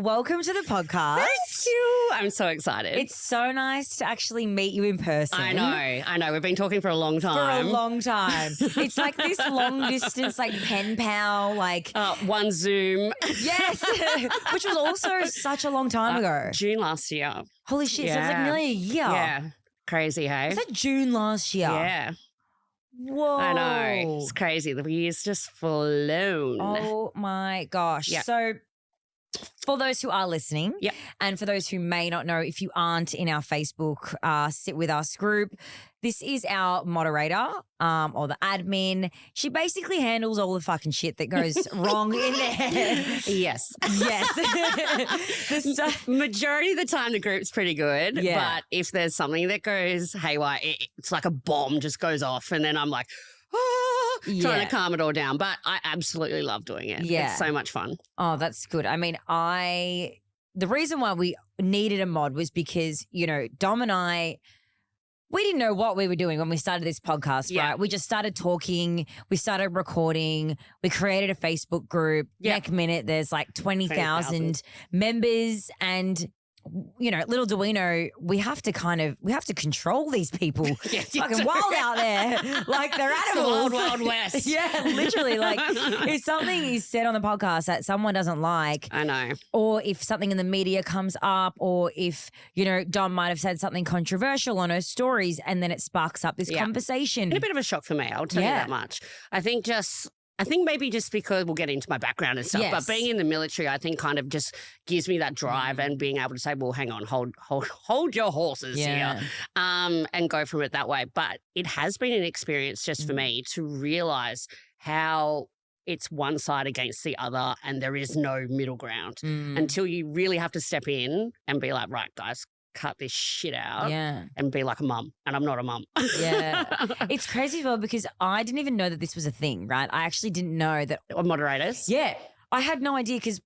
Welcome to the podcast. Thank you. I'm so excited. It's so nice to actually meet you in person. I know. We've been talking for a long time. For a long time. It's like this long distance, like pen pal, like. One Zoom. Yes. Which was also such a long time ago. June last year. Holy shit. So it was like nearly a year. Yeah. Crazy, hey? Was that June last year? Yeah. Whoa. I know. It's crazy. The year's just flown. Oh my gosh. Yeah. So for those who are listening Yep. and for those who may not know, if you aren't in our Facebook Sit With Us group, this is our moderator or the admin. She basically handles all the fucking shit that goes wrong in there. Yes. Yes. Majority of the time the group's pretty good. Yeah. But if there's something that goes haywire, it's like a bomb just goes off and then I'm like, trying to calm it all down. But I absolutely love doing it. Yeah. It's so much fun. Oh, that's good. I mean, the reason why we needed a mod was because, you know, Dom and I, we didn't know what we were doing when we started this podcast, right? We just started talking. We started recording. We created a Facebook group. Next minute, there's like 20,000 members. And, you know, little do we know, we have to control these people. It's fucking wild out there. Like they're animals. Wild, wild west. Yeah, literally. Like if something is said on the podcast that someone doesn't like. I know. Or if something in the media comes up, or if, you know, Dom might have said something controversial on her stories and then it sparks up this conversation. It's a bit of a shock for me, I'll tell you that much. I think maybe just because we'll get into my background and stuff, but being in the military, I think kind of just gives me that drive and being able to say, well, hang on, hold your horses here, and go from it that way. But it has been an experience just for me to realise how it's one side against the other and there is no middle ground until you really have to step in and be like, right, guys, cut this shit out and be like a mum. And I'm not a mum. Yeah. It's crazy, though, because I didn't even know that this was a thing, right? I actually didn't know that. Or moderators? Yeah. I had no idea because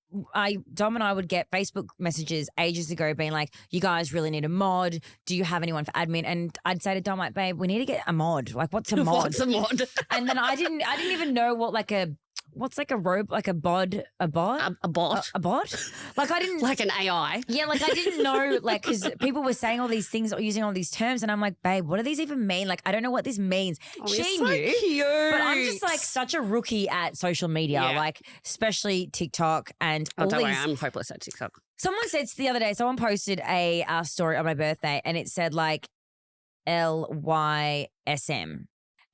Dom and I would get Facebook messages ages ago being like, you guys really need a mod. Do you have anyone for admin? And I'd say to Dom, like, babe, we need to get a mod. Like, what's a mod? What's a mod? And then I didn't even know what what's like a robe, like a bod? A bot? A bot? Like I didn't. Like an AI? Yeah, like I didn't know, like, because people were saying all these things or using all these terms and I'm like, babe, what do these even mean? Like, I don't know what this means. Oh, she so knew. cute. But I'm just like such a rookie at social media, like especially TikTok and all don't these. worry, I'm hopeless at TikTok. Someone said the other day, someone posted a story on my birthday and it said like LYSM.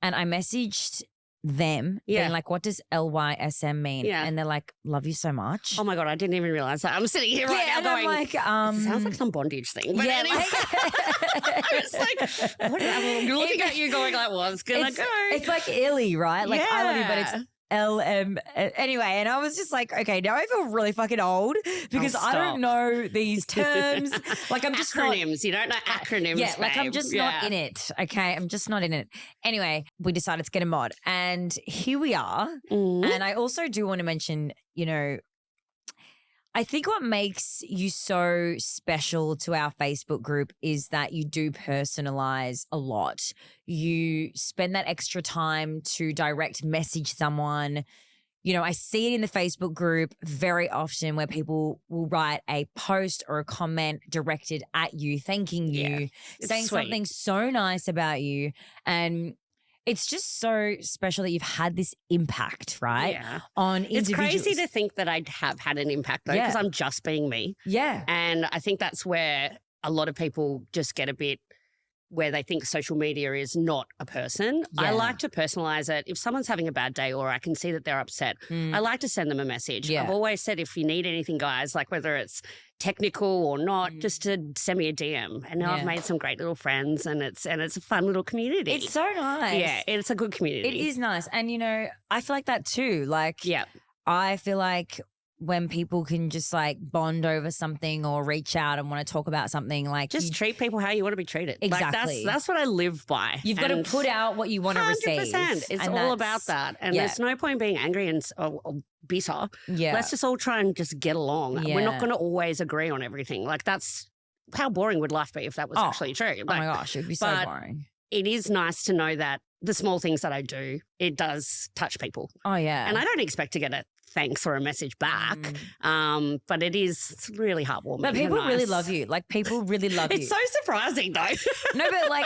And I messaged them being like, what does LYSM mean? Yeah. And they're like, love you so much. Oh my God, I didn't even realise that. I'm sitting here right now and going, I'm like, it sounds like some bondage thing. But anyway, it's like, what, I'm looking at you going like, what's going to go? It's like illy, right? Like I love you, but it's LM. Anyway, and I was just like, okay, now I feel really fucking old because I don't know these terms. Like I'm just acronyms. You don't know acronyms. Yeah, like I'm just not in it. Okay, I'm just not in it. Anyway, we decided to get a mod, and here we are. And I also do want to mention, you know, I think what makes you so special to our Facebook group is that you do personalize a lot. You spend that extra time to direct message someone. You know, I see it in the Facebook group very often where people will write a post or a comment directed at you, thanking you, saying something so nice about you. And it's just so special that you've had this impact, right? Yeah. On individuals. It's crazy to think that I have had an impact though, because I'm just being me. Yeah. And I think that's where a lot of people just get a bit where they think social media is not a person. Yeah. I like to personalize it. If someone's having a bad day or I can see that they're upset, I like to send them a message. Yeah. I've always said if you need anything, guys, like whether it's technical or not, just to send me a DM. And now I've made some great little friends and it's a fun little community. It's so nice. Yeah, it's a good community. It is nice. And, you know, I feel like that too. Like, I feel like when people can just like bond over something or reach out and want to talk about something, like just treat people how you want to be treated. Exactly. Like that's what I live by. You've got to put out what you want to receive. 100%. It's all about that. And there's no point being angry and or bitter. Yeah. Let's just all try and just get along. Yeah. We're not going to always agree on everything. Like that's how boring would life be if that was actually true. Like, oh my gosh, it'd be so boring. It is nice to know that the small things that I do, it does touch people. Oh, yeah. And I don't expect to get a thanks or a message back. But it's really heartwarming. But people really love you. Like, people really love you. It's so surprising, though. No, but like,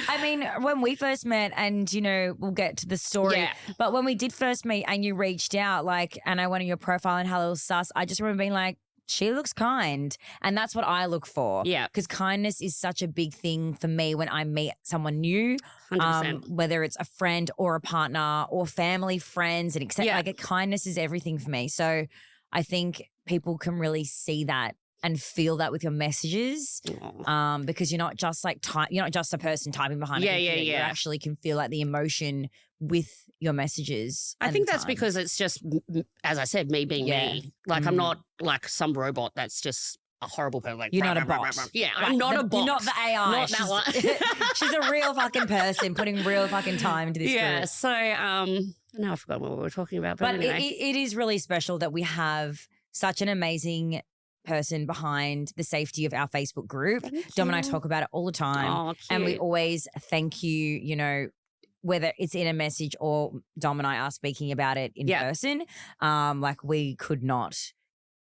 I mean, when we first met, and, you know, we'll get to the story, but when we did first meet and you reached out, like, and I went on your profile and had a little sus, I just remember being like, she looks kind. And that's what I look for. Yeah. Because kindness is such a big thing for me when I meet someone new, 100%. whether it's a friend or a partner or family, friends, and etc. Like, kindness is everything for me. So I think people can really see that and feel that with your messages, because you're not just like you're not just a person typing behind a computer. You actually can feel like the emotion with your messages. I think that's because it's just, as I said, me being me. Like, I'm not like some robot that's just a horrible person. Like, you're not a bot. Yeah, I'm not a bot. You're not the AI. Not that one. She's a real fucking person putting real fucking time into this group. So now I forgot what we were talking about. But anyway. it is really special that we have such an amazing person behind the safety of our Facebook group. Dom and I talk about it all the time. And we always thank you, you know, whether it's in a message or Dom and I are speaking about it in person. Like, we could not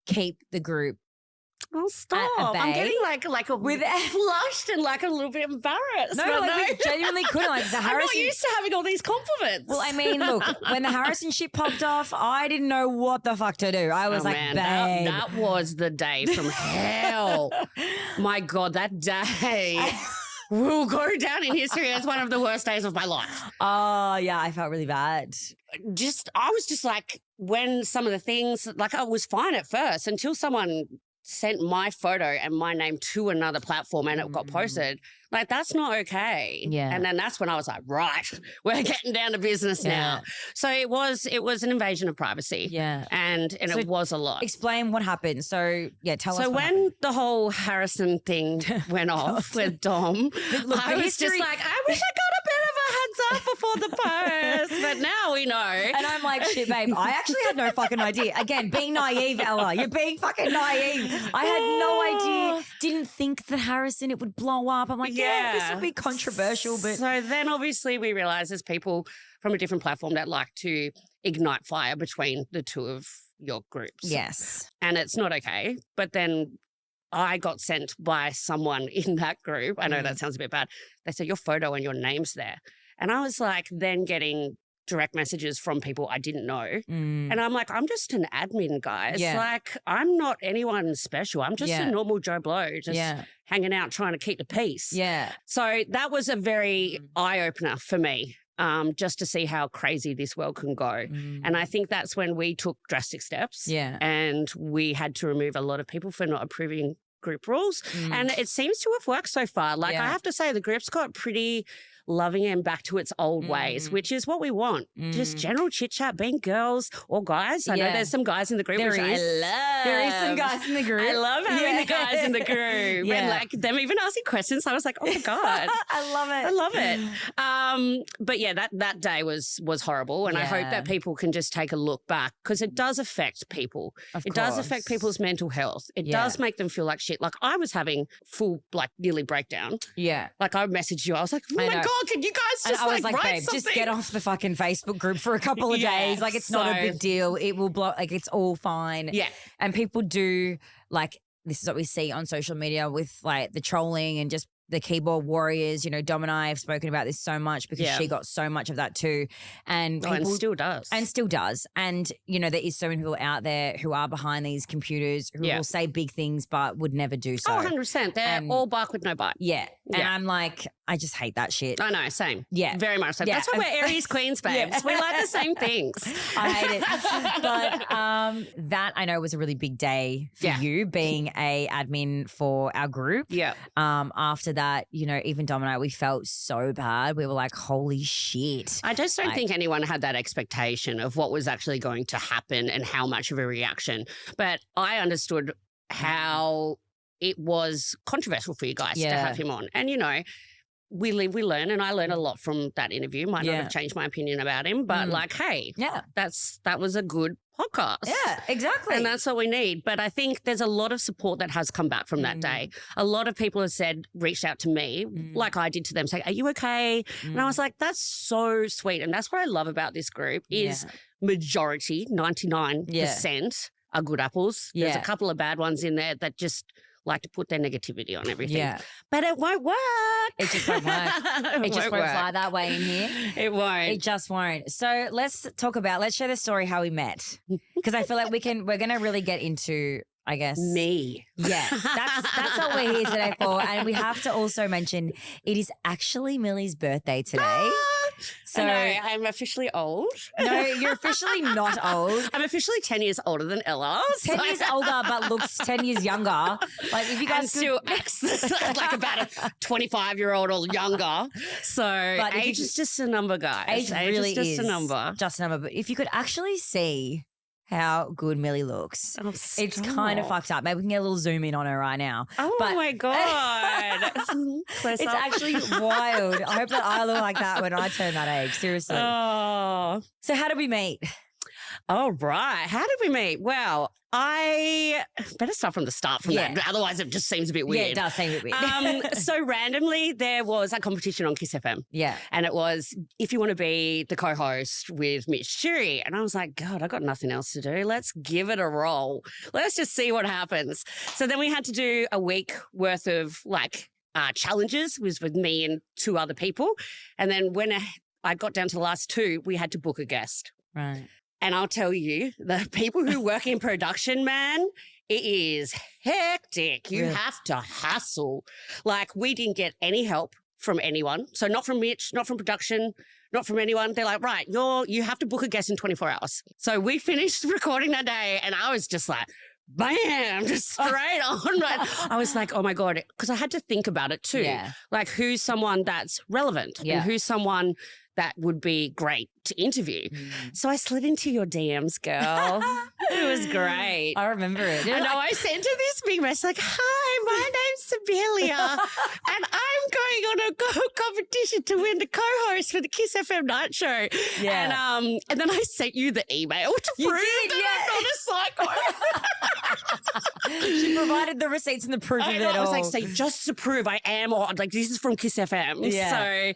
keep the group. Oh, stop. I'm getting like flushed and like a little bit embarrassed. No, like, we genuinely couldn't. Like, the Harrison... I'm not used to having all these compliments. Well, I mean, look, when the Harrison shit popped off, I didn't know what the fuck to do. I was like, man, babe. That was the day from hell. My God, that day will go down in history as one of the worst days of my life. Oh, yeah, I felt really bad. I was just like, when some of the things, like, I was fine at first until someone sent my photo and my name to another platform and it got posted. Like, that's not okay. Yeah. And then that's when I was like, right, we're getting down to business now. So it was an invasion of privacy. Yeah. And so it was a lot. Explain what happened. So, tell us. So when the whole Harrison thing went off with Dom, I was just like, I wish I got a bit of a heads up before the post. But now we know. And I'm like, shit, babe, I actually had no fucking idea. Again, being naive, Ella. You're being fucking naive. I had no idea. Didn't think that Harrison, it would blow up. I'm like, this would be controversial. But so then obviously we realised there's people from a different platform that like to ignite fire between the two of your groups. Yes. And it's not okay. But then I got sent by someone in that group. I know that sounds a bit bad. They said, your photo and your name's there. And I was like then getting direct messages from people I didn't know. And I'm like, I'm just an admin, guys. Like, I'm not anyone special. I'm just a normal Joe Blow, just hanging out trying to keep the peace. Yeah. So that was a very eye-opener for me, just to see how crazy this world can go. And I think that's when we took drastic steps. Yeah. And we had to remove a lot of people for not approving group rules. And it seems to have worked so far. Like, I have to say, the group's got pretty loving and back to its old ways, which is what we want. Just general chit chat, being girls or guys. I know there's some guys in the group, which I love. There is some guys in the group. I love having the guys in the group. And like them even asking questions. I was like, oh my God. I love it. I love it. But yeah, that day was horrible. And I hope that people can just take a look back, because it does affect people. It does affect people's mental health. It does make them feel like shit. Like, I was having full, like, nearly breakdown. Yeah. Like, I messaged you. I was like, oh my God, can you guys just I was like, write babe, something? just get off the fucking Facebook group for a couple of days. Like, it's not a big deal. It will blow, like, it's all fine. Yeah. And people do, like, this is what we see on social media with, like, the trolling and just the keyboard warriors. You know, Dom and I have spoken about this so much because she got so much of that too. And people, and still does. And still does. And, you know, there is so many people out there who are behind these computers who will say big things but would never do so. Oh, 100%. They're all bark with no bite. Yeah. And I'm like, I just hate that shit. I know, same. Yeah. Very much so. Yeah. That's why we're Aries queens, babes. We like the same things. I hate it. But that, I know, was a really big day for you, being a admin for our group. Yeah. After that, you know, even Dom and I, we felt so bad. We were like, holy shit. I just don't think anyone had that expectation of what was actually going to happen and how much of a reaction. But I understood how it was controversial for you guys to have him on. And, you know, we live, we learn, and I learned a lot from that interview. Might not have changed my opinion about him, but like, hey, that was a good podcast. Yeah, exactly. And that's what we need. But I think there's a lot of support that has come back from that day. A lot of people have reached out to me, like I did to them, saying, are you okay? And I was like, that's so sweet. And that's what I love about this group is majority, 99% are good apples. There's a couple of bad ones in there that just like to put their negativity on everything. Yeah. But it won't work. It just won't work. It just won't fly that way in here. It won't. It just won't. So let's share the story how we met. Because I feel like we're going to really get into, I guess. Me. Yeah. That's what we're here today for. And we have to also mention it is actually Millie's birthday today. So I'm officially old. No, you're officially not old. I'm officially 10 years older than Ella. 10 years older, but looks 10 years younger. Like if you guys still acts like about a 25-year-old or younger. So but age is just a number, guys. Age really is just a number. Just a number. But if you could actually see how good Millie looks. Oh, it's kind of fucked up. Maybe we can get a little zoom in on her right now. Oh, my God. It's actually wild. I hope that I look like that when I turn that age. Seriously. Oh. So how did we meet? Oh, right. How did we meet? Well, I better start from the start from that. Otherwise, it just seems a bit weird. Yeah, it does seem a bit weird. So randomly, there was a competition on Kiss FM. Yeah. And it was, if you want to be the co-host with Mitch Jury. And I was like, God, I've got nothing else to do. Let's give it a roll. Let's just see what happens. So then we had to do a week worth of challenges. It was with me and 2 other people. And then when I got down to the last 2, we had to book a guest. Right. And I'll tell you, the people who work in production, man, it is hectic. You have to hustle. Like, we didn't get any help from anyone. So not from Mitch, not from production, not from anyone. They're like, right, you have to book a guest in 24 hours. So we finished recording that day and I was just like, bam, just straight on. Right? I was like, oh my God, because I had to think about it too. Yeah. Like, who's someone that's relevant and who's someone that would be great to interview. So I slid into your DMs, girl. It was great. I remember it. And I sent her this big message like, hi, my name's Sibelia and I'm going on a competition to win the co-host for the Kiss FM night show. Yeah. And then I sent you the email to prove that I'm not a psycho. She provided the receipts and the proof of it all. I was like, say, just to prove I am, or like, this is from Kiss FM. Yeah. So,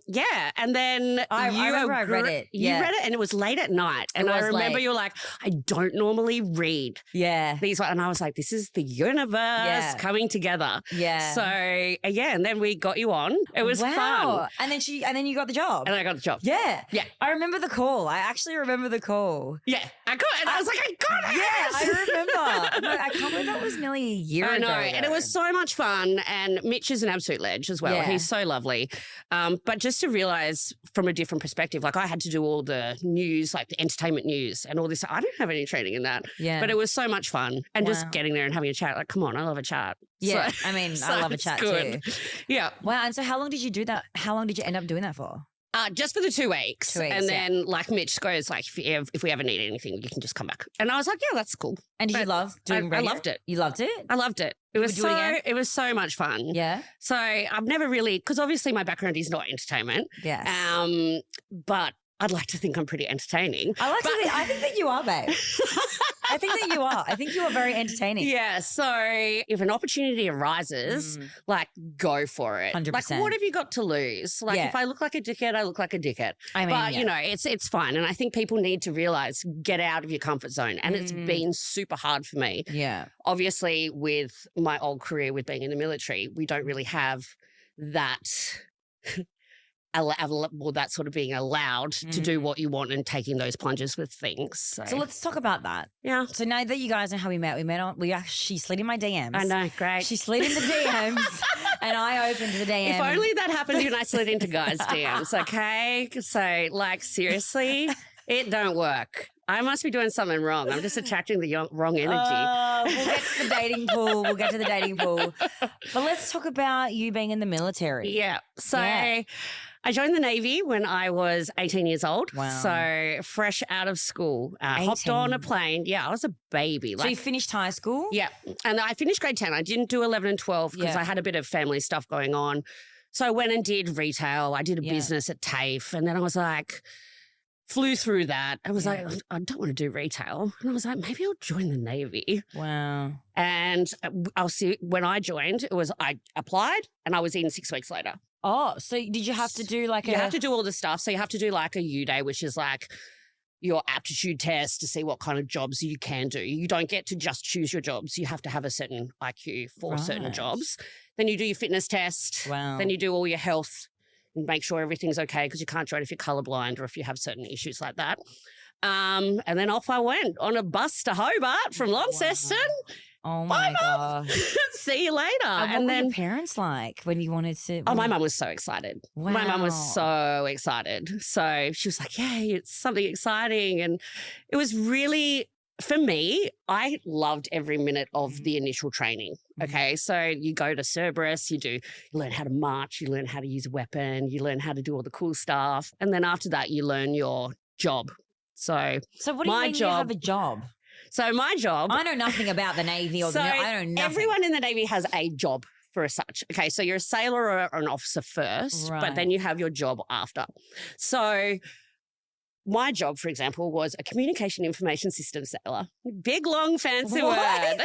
yeah. And then I read it. You read it and it was late at night. And I remember you were like, I don't normally read these. And I was like, this is the universe coming together. Yeah. So, and then we got you on. It was fun. And then you got the job. And I got the job. Yeah. Yeah. I remember the call. I actually remember the call. Yeah. I got it. And I was like, I got it. Yeah, I remember. I can't believe that was nearly a year ago. I know. And it was so much fun. And Mitch is an absolute ledge as well. Yeah. He's so lovely. But just to realize from a different perspective, like I had to do all the news, like the entertainment news and all this. I didn't have any training in that. Yeah. But it was so much fun. And just getting there and having a chat. Like, come on, I love a chat. Yeah. I mean, I love a chat too. Yeah. Wow. And so how long did you do that? How long did you end up doing that for? Just for the 2 weeks. 2 weeks, and then like Mitch goes like, if we ever need anything, you can just come back. And I was like, yeah, that's cool. And did you love doing radio? I loved it. You loved it? I loved it. It was so much fun. Yeah. So I've never really, because obviously my background is not entertainment. Yes. But I'd like to think I'm pretty entertaining. I think that you are, babe. I think that you are. I think you are very entertaining. Yeah. So if an opportunity arises, like go for it. 100%. Like what have you got to lose? Like if I look like a dickhead, I look like a dickhead. I mean, but you know, it's fine. And I think people need to realize, get out of your comfort zone. And it's been super hard for me. Yeah. Obviously with my old career with being in the military, we don't really have that that sort of being allowed to do what you want and taking those plunges with things. So let's talk about that. Yeah. So now that you guys know how we met she slid in my DMs. I know, great. She slid in the DMs and I opened the DM. If only that happened when I slid into guys' DMs, okay? So like seriously, it don't work. I must be doing something wrong. I'm just attracting the wrong energy. We'll get to the dating pool. But let's talk about you being in the military. Yeah. So I joined the Navy when I was 18 years old. Wow. So fresh out of school. Hopped on a plane. Yeah, I was a baby. So you finished high school? Yeah. And I finished grade 10. I didn't do 11 and 12 because I had a bit of family stuff going on. So I went and did retail. I did a business at TAFE, and then I was like, flew through that. I was like, I don't want to do retail. And I was like, maybe I'll join the Navy. Wow. And I'll see, when I joined, I applied and I was in 6 weeks later. Oh, so did you have to do like You have to do all the stuff. So you have to do like a U day, which is like your aptitude test to see what kind of jobs you can do. You don't get to just choose your jobs. You have to have a certain IQ for certain jobs. Then you do your fitness test. Wow. Then you do all your health and make sure everything's okay, because you can't join if you're colorblind or if you have certain issues like that. And then off I went on a bus to Hobart from Launceston. Oh my God. See you later. And what were your parents like when you wanted to? Oh, my mum was so excited. Wow. My mum was so excited. So she was like, yay, it's something exciting. And it was really, for me, I loved every minute of the initial training. Okay, so you go to Cerberus, you learn how to march, you learn how to use a weapon, you learn how to do all the cool stuff. And then after that, you learn your job. So what do you mean you have a job? So my job. I know nothing about the Navy or I know nothing. Everyone in the Navy has a job for a such. Okay, so you're a sailor or an officer first, but then you have your job after. So my job, for example, was a communication information system sailor. Big, long, fancy word.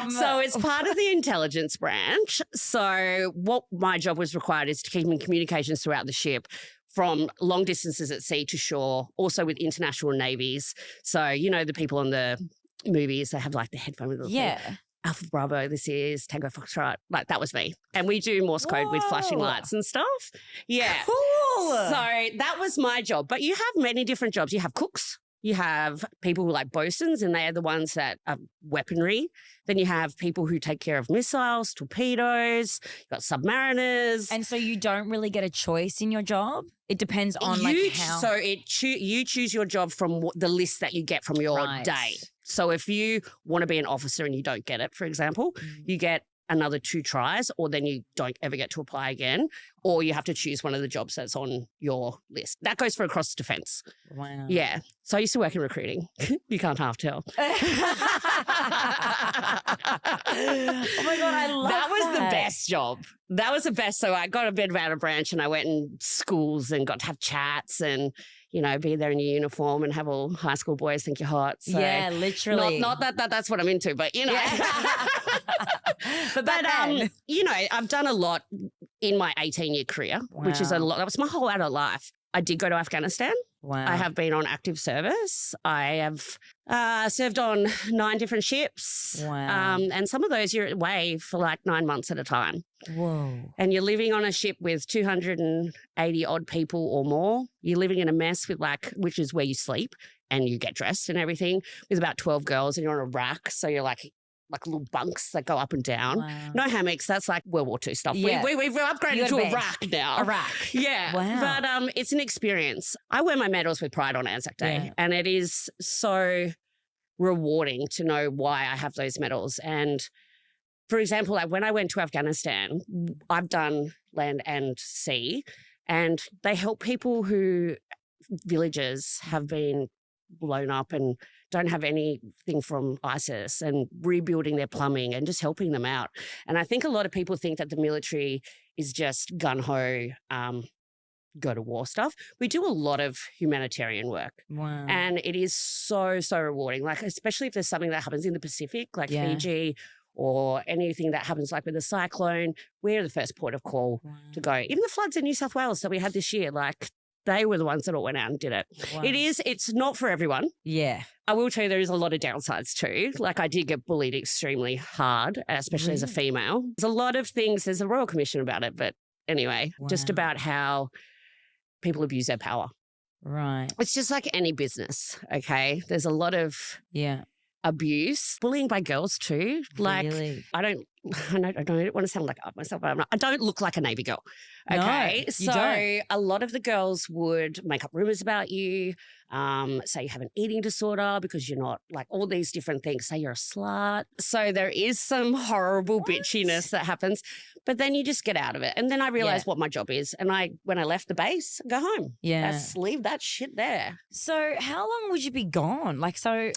So it's part of the intelligence branch. So what my job was required is to keep in communications throughout the ship, from long distances at sea to shore, also with international navies. So, you know, the people on the movies, they have like the headphone with the thing. Alpha Bravo, this is Tango Foxtrot. Like, that was me. And we do Morse code with flashing lights and stuff. Yeah. Cool. So that was my job. But you have many different jobs. You have cooks. You have people who are like bosuns, and they are the ones that are weaponry. Then you have people who take care of missiles, torpedoes. You've got submariners. And so you don't really get a choice in your job? It depends on how. So you choose your job from the list that you get from your day. So if you want to be an officer and you don't get it, for example, you get another 2 tries, or then you don't ever get to apply again, or you have to choose one of the jobs that's on your list. That goes for across defence. Wow. Yeah. So I used to work in recruiting. You can't half tell. Oh my God, I love that. That was the best job. That was the best. So I got a bit out of branch and I went in schools and got to have chats and, you know, be there in your uniform and have all high school boys think you're hot. So yeah, literally. Not that that's what I'm into, but, you know. Yeah. but you know, I've done a lot in my 18-year career, which is a lot. That was my whole adult life. I did go to Afghanistan. Wow. I have been on active service. I have served on 9 different ships. Wow. And some of those you're away for like 9 months at a time. Whoa. And you're living on a ship with 280 odd people or more. You're living in a mess with which is where you sleep and you get dressed and everything, with about 12 girls, and you're on a rack. So you're like little bunks that go up and down. Wow. No hammocks. That's like World War II stuff. Yeah. We've upgraded to a rack now. A rack. Yeah. Wow. But it's an experience. I wear my medals with pride on Anzac Day, and it is so rewarding to know why I have those medals. And for example, like when I went to Afghanistan, I've done land and sea, and they help people villages have been blown up and don't have anything from ISIS, and rebuilding their plumbing and just helping them out. And I think a lot of people think that the military is just gun-ho, go to war stuff. We do a lot of humanitarian work. Wow. And it is so, so rewarding. Like, especially if there's something that happens in the Pacific, like Fiji, or anything that happens like with a cyclone, we're the first port of call to go. Even the floods in New South Wales that we had this year, like, they were the ones that all went out and did it. Wow. It's not for everyone. Yeah. I will tell you there is a lot of downsides too. Like, I did get bullied extremely hard, especially as a female. There's a lot of things. There's a Royal Commission about it. But anyway, just about how people abuse their power. Right. It's just like any business, okay? There's a lot of abuse, bullying by girls too. Like, really? I don't want to sound like myself, but I don't look like a Navy girl. Okay. No, so a lot of the girls would make up rumors about you, say you have an eating disorder because you're not, like, all these different things, say you're a slut. So there is some horrible bitchiness that happens, but then you just get out of it. And then I realized what my job is. And when I left the base, go home. Yeah. Leave that shit there. So how long would you be gone?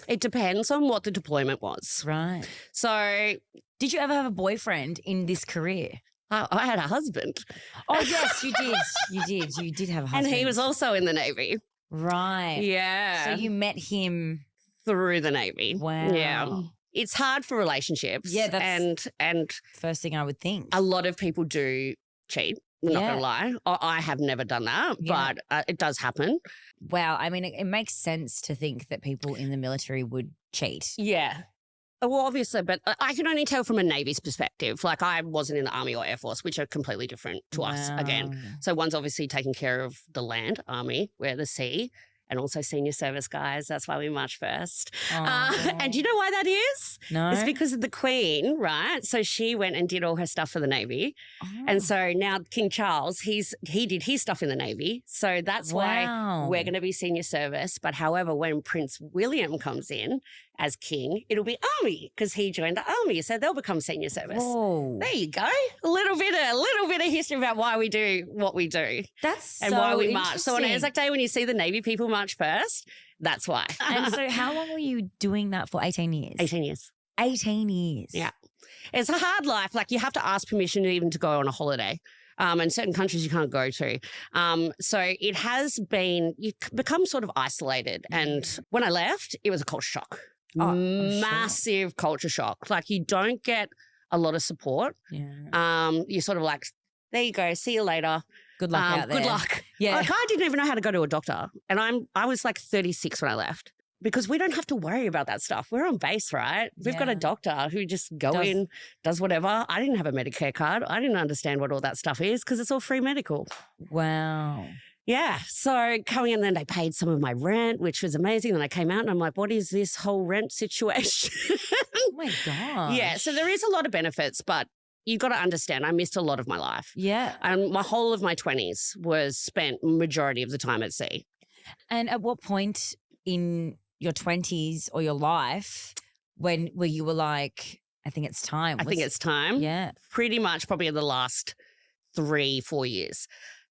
It depends on what the deployment was. Right. So did you ever have a boyfriend in this career? I had a husband. Oh, yes, you did. You did have a husband. And he was also in the Navy. Right. Yeah. So you met him through the Navy. Wow. Yeah. It's hard for relationships. Yeah, that's and first thing I would think. A lot of people do cheat. I'm not going to lie. I have never done that, but it does happen. Wow. I mean, it makes sense to think that people in the military would cheat. Yeah. Well, obviously, but I can only tell from a Navy's perspective. Like, I wasn't in the Army or Air Force, which are completely different to us again. So one's obviously taking care of the land, Army, we're the sea, and also senior service guys. That's why we march first. And do you know why that is? No. It's because of the Queen, right? So she went and did all her stuff for the Navy. And so now King Charles, he did his stuff in the Navy. So that's why we're going to be senior service. But however, when Prince William comes in as king, it'll be Army because he joined the Army. So they'll become senior service. Whoa. There you go. A little bit of history about why we do what we do. That's and so why we march. So on interesting. Anzac Day, when you see the Navy people march first, that's why. And so how long were you doing that for? 18 years? 18 years. 18 years. Yeah. It's a hard life. Like, you have to ask permission even to go on a holiday. And certain countries you can't go to. So it has been, you become sort of isolated. And when I left, it was a culture shock. Massive culture shock. Like, you don't get a lot of support. Yeah. You're sort of like, there you go, see you later. Good luck out there. Good luck. Yeah. Like, I didn't even know how to go to a doctor. And I was like 36 when I left. Because we don't have to worry about that stuff. We're on base, right? We've got a doctor who just in, does whatever. I didn't have a Medicare card. I didn't understand what all that stuff is because it's all free medical. Wow. Yeah. So coming in, then they paid some of my rent, which was amazing. Then I came out and I'm like, what is this whole rent situation? Oh my gosh. Yeah. So there is a lot of benefits, but you've got to understand, I missed a lot of my life. Yeah. And my whole of my 20s was spent majority of the time at sea. And at what point in your 20s or your life where you were like, I think it's time? I think it's time. Yeah. Pretty much probably in the last 3-4 years.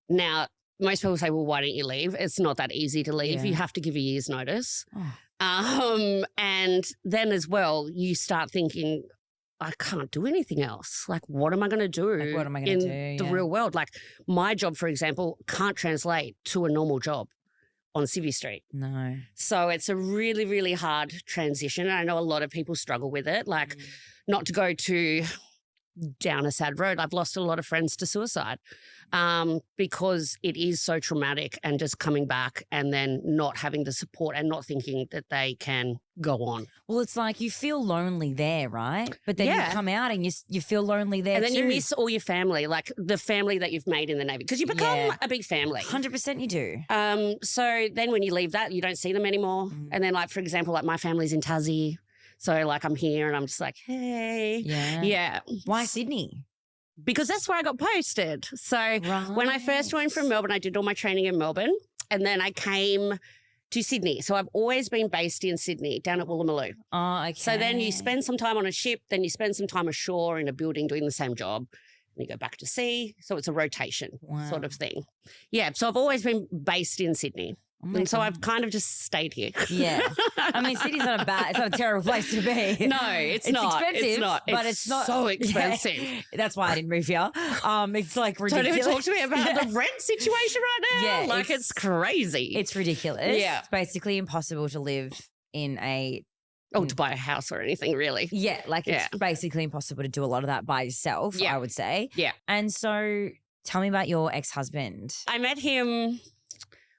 Now, most people say, well, why don't you leave? It's not that easy to leave. You have to give a year's notice. And then as well, you start thinking, I can't do anything else. Like, what am I going to do in the real world? Like, my job, for example, can't translate to a normal job on Civvy Street. No. So it's a really, really hard transition. I know a lot of people struggle with it. Like, not to go down a sad road, I've lost a lot of friends to suicide because it is so traumatic, and just coming back and then not having the support and not thinking that they can go on. Well, it's like you feel lonely there, right? But then you come out and you feel lonely there and then too. You miss all your family, like the family that you've made in the Navy, because you become a big family. 100% you do. So then when you leave that, you don't see them anymore. And then, like, for example, like my family's in Tassie. So, like, I'm here and I'm just like, hey. Yeah. Why Sydney? Because that's where I got posted. So when I first joined from Melbourne, I did all my training in Melbourne, and then I came to Sydney. So I've always been based in Sydney, down at Woolloomooloo. Oh, okay. So then you spend some time on a ship, then you spend some time ashore in a building doing the same job, and you go back to sea. So it's a rotation sort of thing. Yeah. So I've always been based in Sydney. And so I've kind of just stayed here. Yeah. I mean, Sydney's not a terrible place to be. No, it's not. Expensive, it's not. But it's not so expensive. Yeah, that's why I didn't move here. It's like ridiculous. Don't even talk to me about the rent situation right now. Yeah, like it's crazy. It's ridiculous. Yeah. It's basically impossible to live in to buy a house or anything, really. Yeah, like it's basically impossible to do a lot of that by yourself, I would say. Yeah. And so tell me about your ex-husband. I met him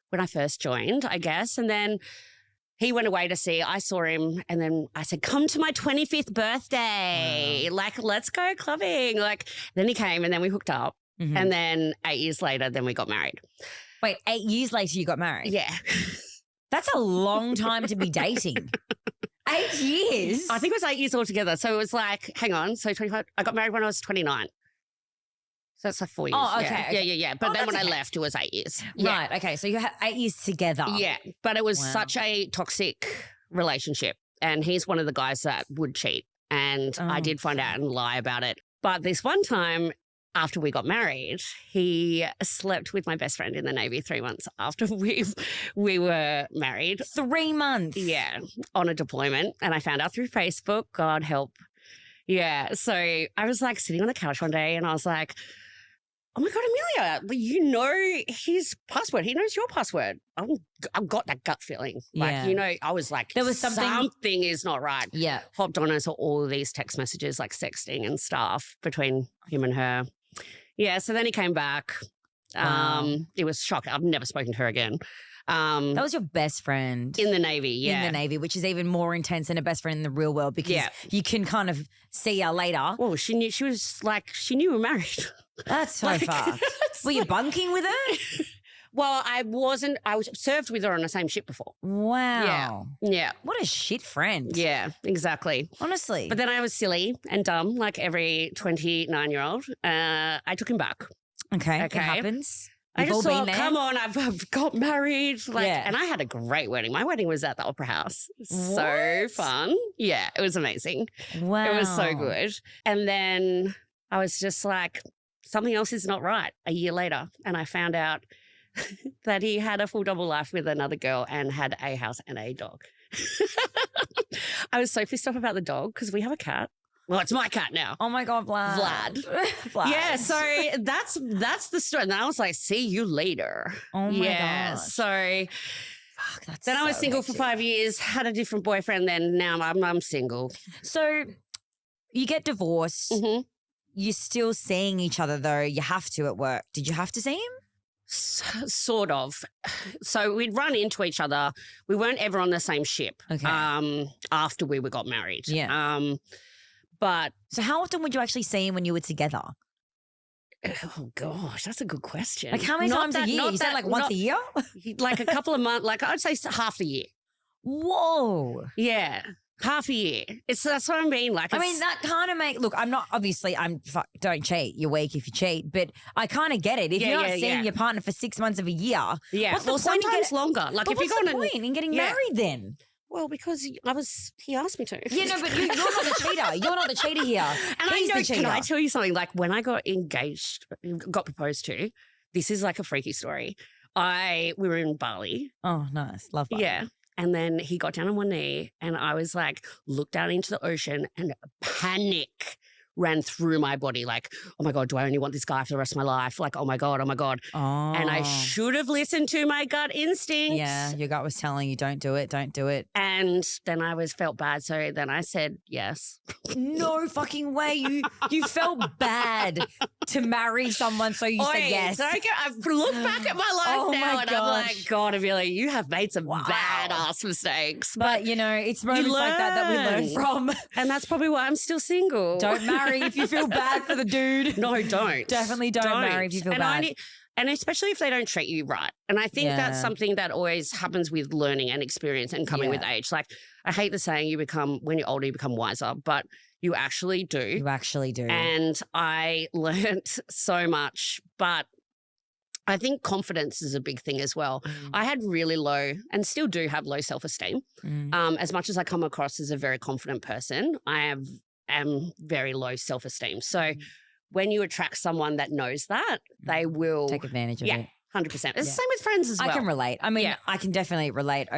when I first joined, I guess. And then he went away to sea. I saw him and then I said, come to my 25th birthday. Wow. Like, let's go clubbing. Like, then he came and then we hooked up. And then 8 years later, then we got married. Wait, 8 years later you got married? Yeah. That's a long time to be dating. 8 years? I think it was 8 years altogether. So it was like, hang on. So 25, I got married when I was 29. So that's like 4 years. Oh, okay. Yeah. But then when I left, it was 8 years. Yeah. Right. Okay. So you had 8 years together. Yeah. But it was such a toxic relationship. And he's one of the guys that would cheat. And I did find out and lie about it. But this one time after we got married, he slept with my best friend in the Navy 3 months after we were married. 3 months? Yeah. On a deployment. And I found out through Facebook, God help. Yeah. So I was like sitting on the couch one day and I was like, oh my God, Amelia, you know his password. He knows your password. I've got that gut feeling. Like, you know, I was like, there was something is not right. Yeah. Hopped on and saw all of these text messages, like sexting and stuff between him and her. Yeah. So then he came back. Wow. It was shocking. I've never spoken to her again. That was your best friend. In the Navy, yeah. In the Navy, which is even more intense than a best friend in the real world because you can kind of see her later. Well, she knew we were married. That's so fucked. Were you bunking with her? Well, I wasn't. I was served with her on the same ship before. Wow. Yeah. What a shit friend. Yeah, exactly. Honestly. But then I was silly and dumb, like every 29-year-old. I took him back. Okay. It happens. I We've just all thought, been there. come on, I've got married. And I had a great wedding. My wedding was at the Opera House. So fun. Yeah, it was amazing. Wow. It was so good. And then I was just like, something else is not right a year later. And I found out that he had a full double life with another girl and had a house and a dog. I was so pissed off about the dog because we have a cat. Well, it's my cat now. Oh my God, Vlad. Vlad. Yeah, so that's the story. And I was like, see you later. Oh my God. So fuck, that's then I was so single hectic. for 5 years, had a different boyfriend, then now I'm single. So you get divorced. Mm-hmm. You're still seeing each other though. You have to at work. Did you have to see him? Sort of. So we'd run into each other. We weren't ever on the same ship. Okay. After we got married. Yeah. But so how often would you actually see him when you were together? Oh gosh, that's a good question. Like how many times a year? You said like once a year? Like a couple of months. Like I'd say half the year. Whoa. Yeah. Half a year. That's what I mean. Like, I mean, that kind of look, I'm not, obviously, don't cheat. You're weak if you cheat, but I kind of get it. If you're not seeing your partner for 6 months of a year, what's the point sometimes longer. Like, but if you're what's going the point in getting married then? Well, because he asked me to. Yeah, no, but you're not the cheater. You're not the cheater here. And He's the cheater. Can I tell you something? Like, when I got engaged, got proposed to, this is like a freaky story. We were in Bali. Oh, nice. Love Bali. Yeah. And then he got down on one knee and I was like, looked out into the ocean and panic ran through my body. Like, oh my God, do I only want this guy for the rest of my life? Like, oh my God, oh my God. Oh. And I should have listened to my gut instincts. Yeah, your gut was telling you, don't do it, don't do it. And then I felt bad. So then I said yes. No fucking way. You felt bad to marry someone, so you said yes. So I've looked back at my life now and I'm like, God, Amelia, you have made some badass mistakes. But, you know, it's moments like that we learn from. And that's probably why I'm still single. Don't marry if you feel bad for the dude. No, don't. Definitely don't marry if you feel bad. And especially if they don't treat you right. And I think that's something that always happens with learning and experience and coming with age. Like, I hate the saying when you're older, you become wiser, but you actually do. You actually do. And I learned so much, but I think confidence is a big thing as well. I had really low and still do have low self-esteem. As much as I come across as a very confident person, I am very low self-esteem. So when you attract someone that knows that, they will take advantage of it. 100%. It's the same with friends as well. I can relate. I mean, I can definitely relate.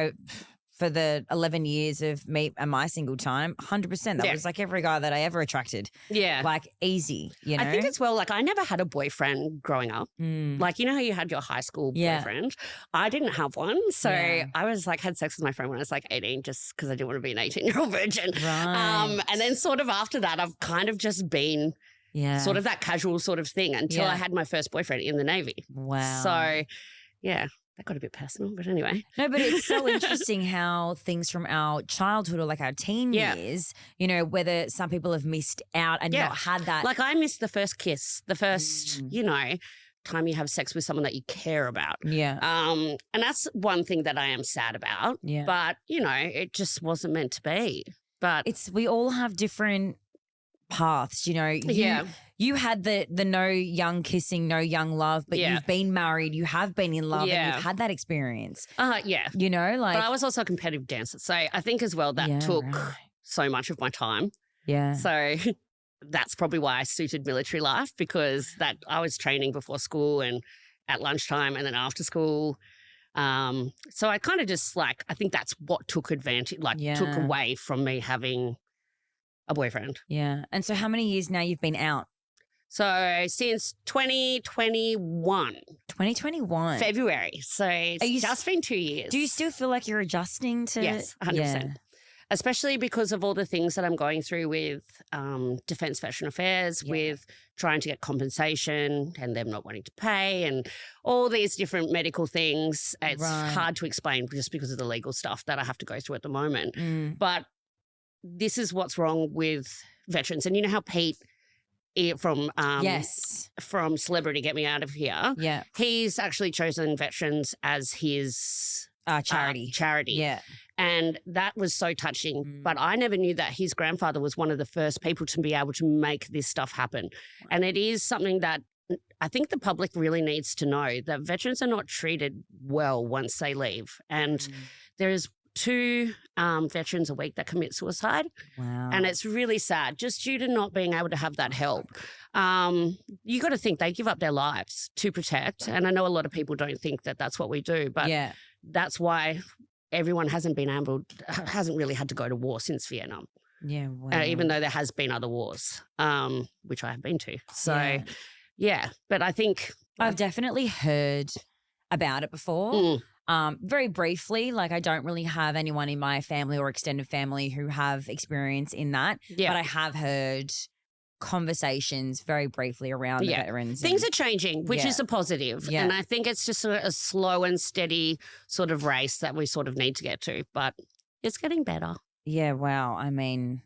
For the 11 years of me and my single time, 100%. That was like every guy that I ever attracted. Yeah. Like easy, you know? I think as well, like I never had a boyfriend growing up. Like, you know how you had your high school boyfriend? I didn't have one. So I was like, had sex with my friend when I was like 18 just because I didn't want to be an 18-year-old virgin. Right. And then sort of after that, I've kind of just been sort of that casual sort of thing until I had my first boyfriend in the Navy. Wow. So, yeah. That got a bit personal, but anyway. No, but it's so interesting how things from our childhood or like our teen years, you know, whether some people have missed out and not had that. Like I missed the first kiss, the first, you know, time you have sex with someone that you care about. Yeah. And that's one thing that I am sad about. Yeah. But, you know, it just wasn't meant to be. But we all have different paths, you know. You had the no young kissing, no young love, but you've been married, you have been in love, and you've had that experience. You know, like. But I was also a competitive dancer, so I think as well that took so much of my time. Yeah. So that's probably why I suited military life, because that I was training before school and at lunchtime and then after school. So I kind of just like, I think that's what took advantage, like took away from me having a boyfriend. Yeah. And so how many years now you've been out? So since 2021. 2021. February. So it's just been 2 years. Do you still feel like you're adjusting to? Yes, 100%. Yeah. Especially because of all the things that I'm going through with Defence Veteran Affairs, with trying to get compensation and them not wanting to pay and all these different medical things. It's hard to explain just because of the legal stuff that I have to go through at the moment. But this is what's wrong with veterans. And you know how Pete from Celebrity Get Me Out of Here, he's actually chosen veterans as his charity. Yeah. And that was so touching. But I never knew that his grandfather was one of the first people to be able to make this stuff happen. And it is something that I think the public really needs to know, that veterans are not treated well once they leave. And there is 2 veterans a week that commit suicide. Wow. And it's really sad, just due to not being able to have that help. You got to think they give up their lives to protect. And I know a lot of people don't think that that's what we do, but that's why everyone hasn't really had to go to war since Vietnam. Yeah, wow. Even though there has been other wars, which I have been to. So, but I think I've definitely heard about it before. Very briefly, like I don't really have anyone in my family or extended family who have experience in that, but I have heard conversations very briefly around the veterans. Things are changing, which is a positive. And I think it's just a slow and steady sort of race that we sort of need to get to, but it's getting better. Yeah, wow. I mean,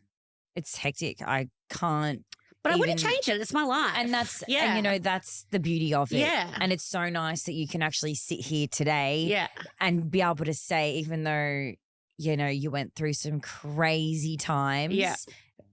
it's hectic. I can't. But I wouldn't change it. It's my life. And that's, and you know, that's the beauty of it. Yeah. And it's so nice that you can actually sit here today and be able to say, even though, you know, you went through some crazy times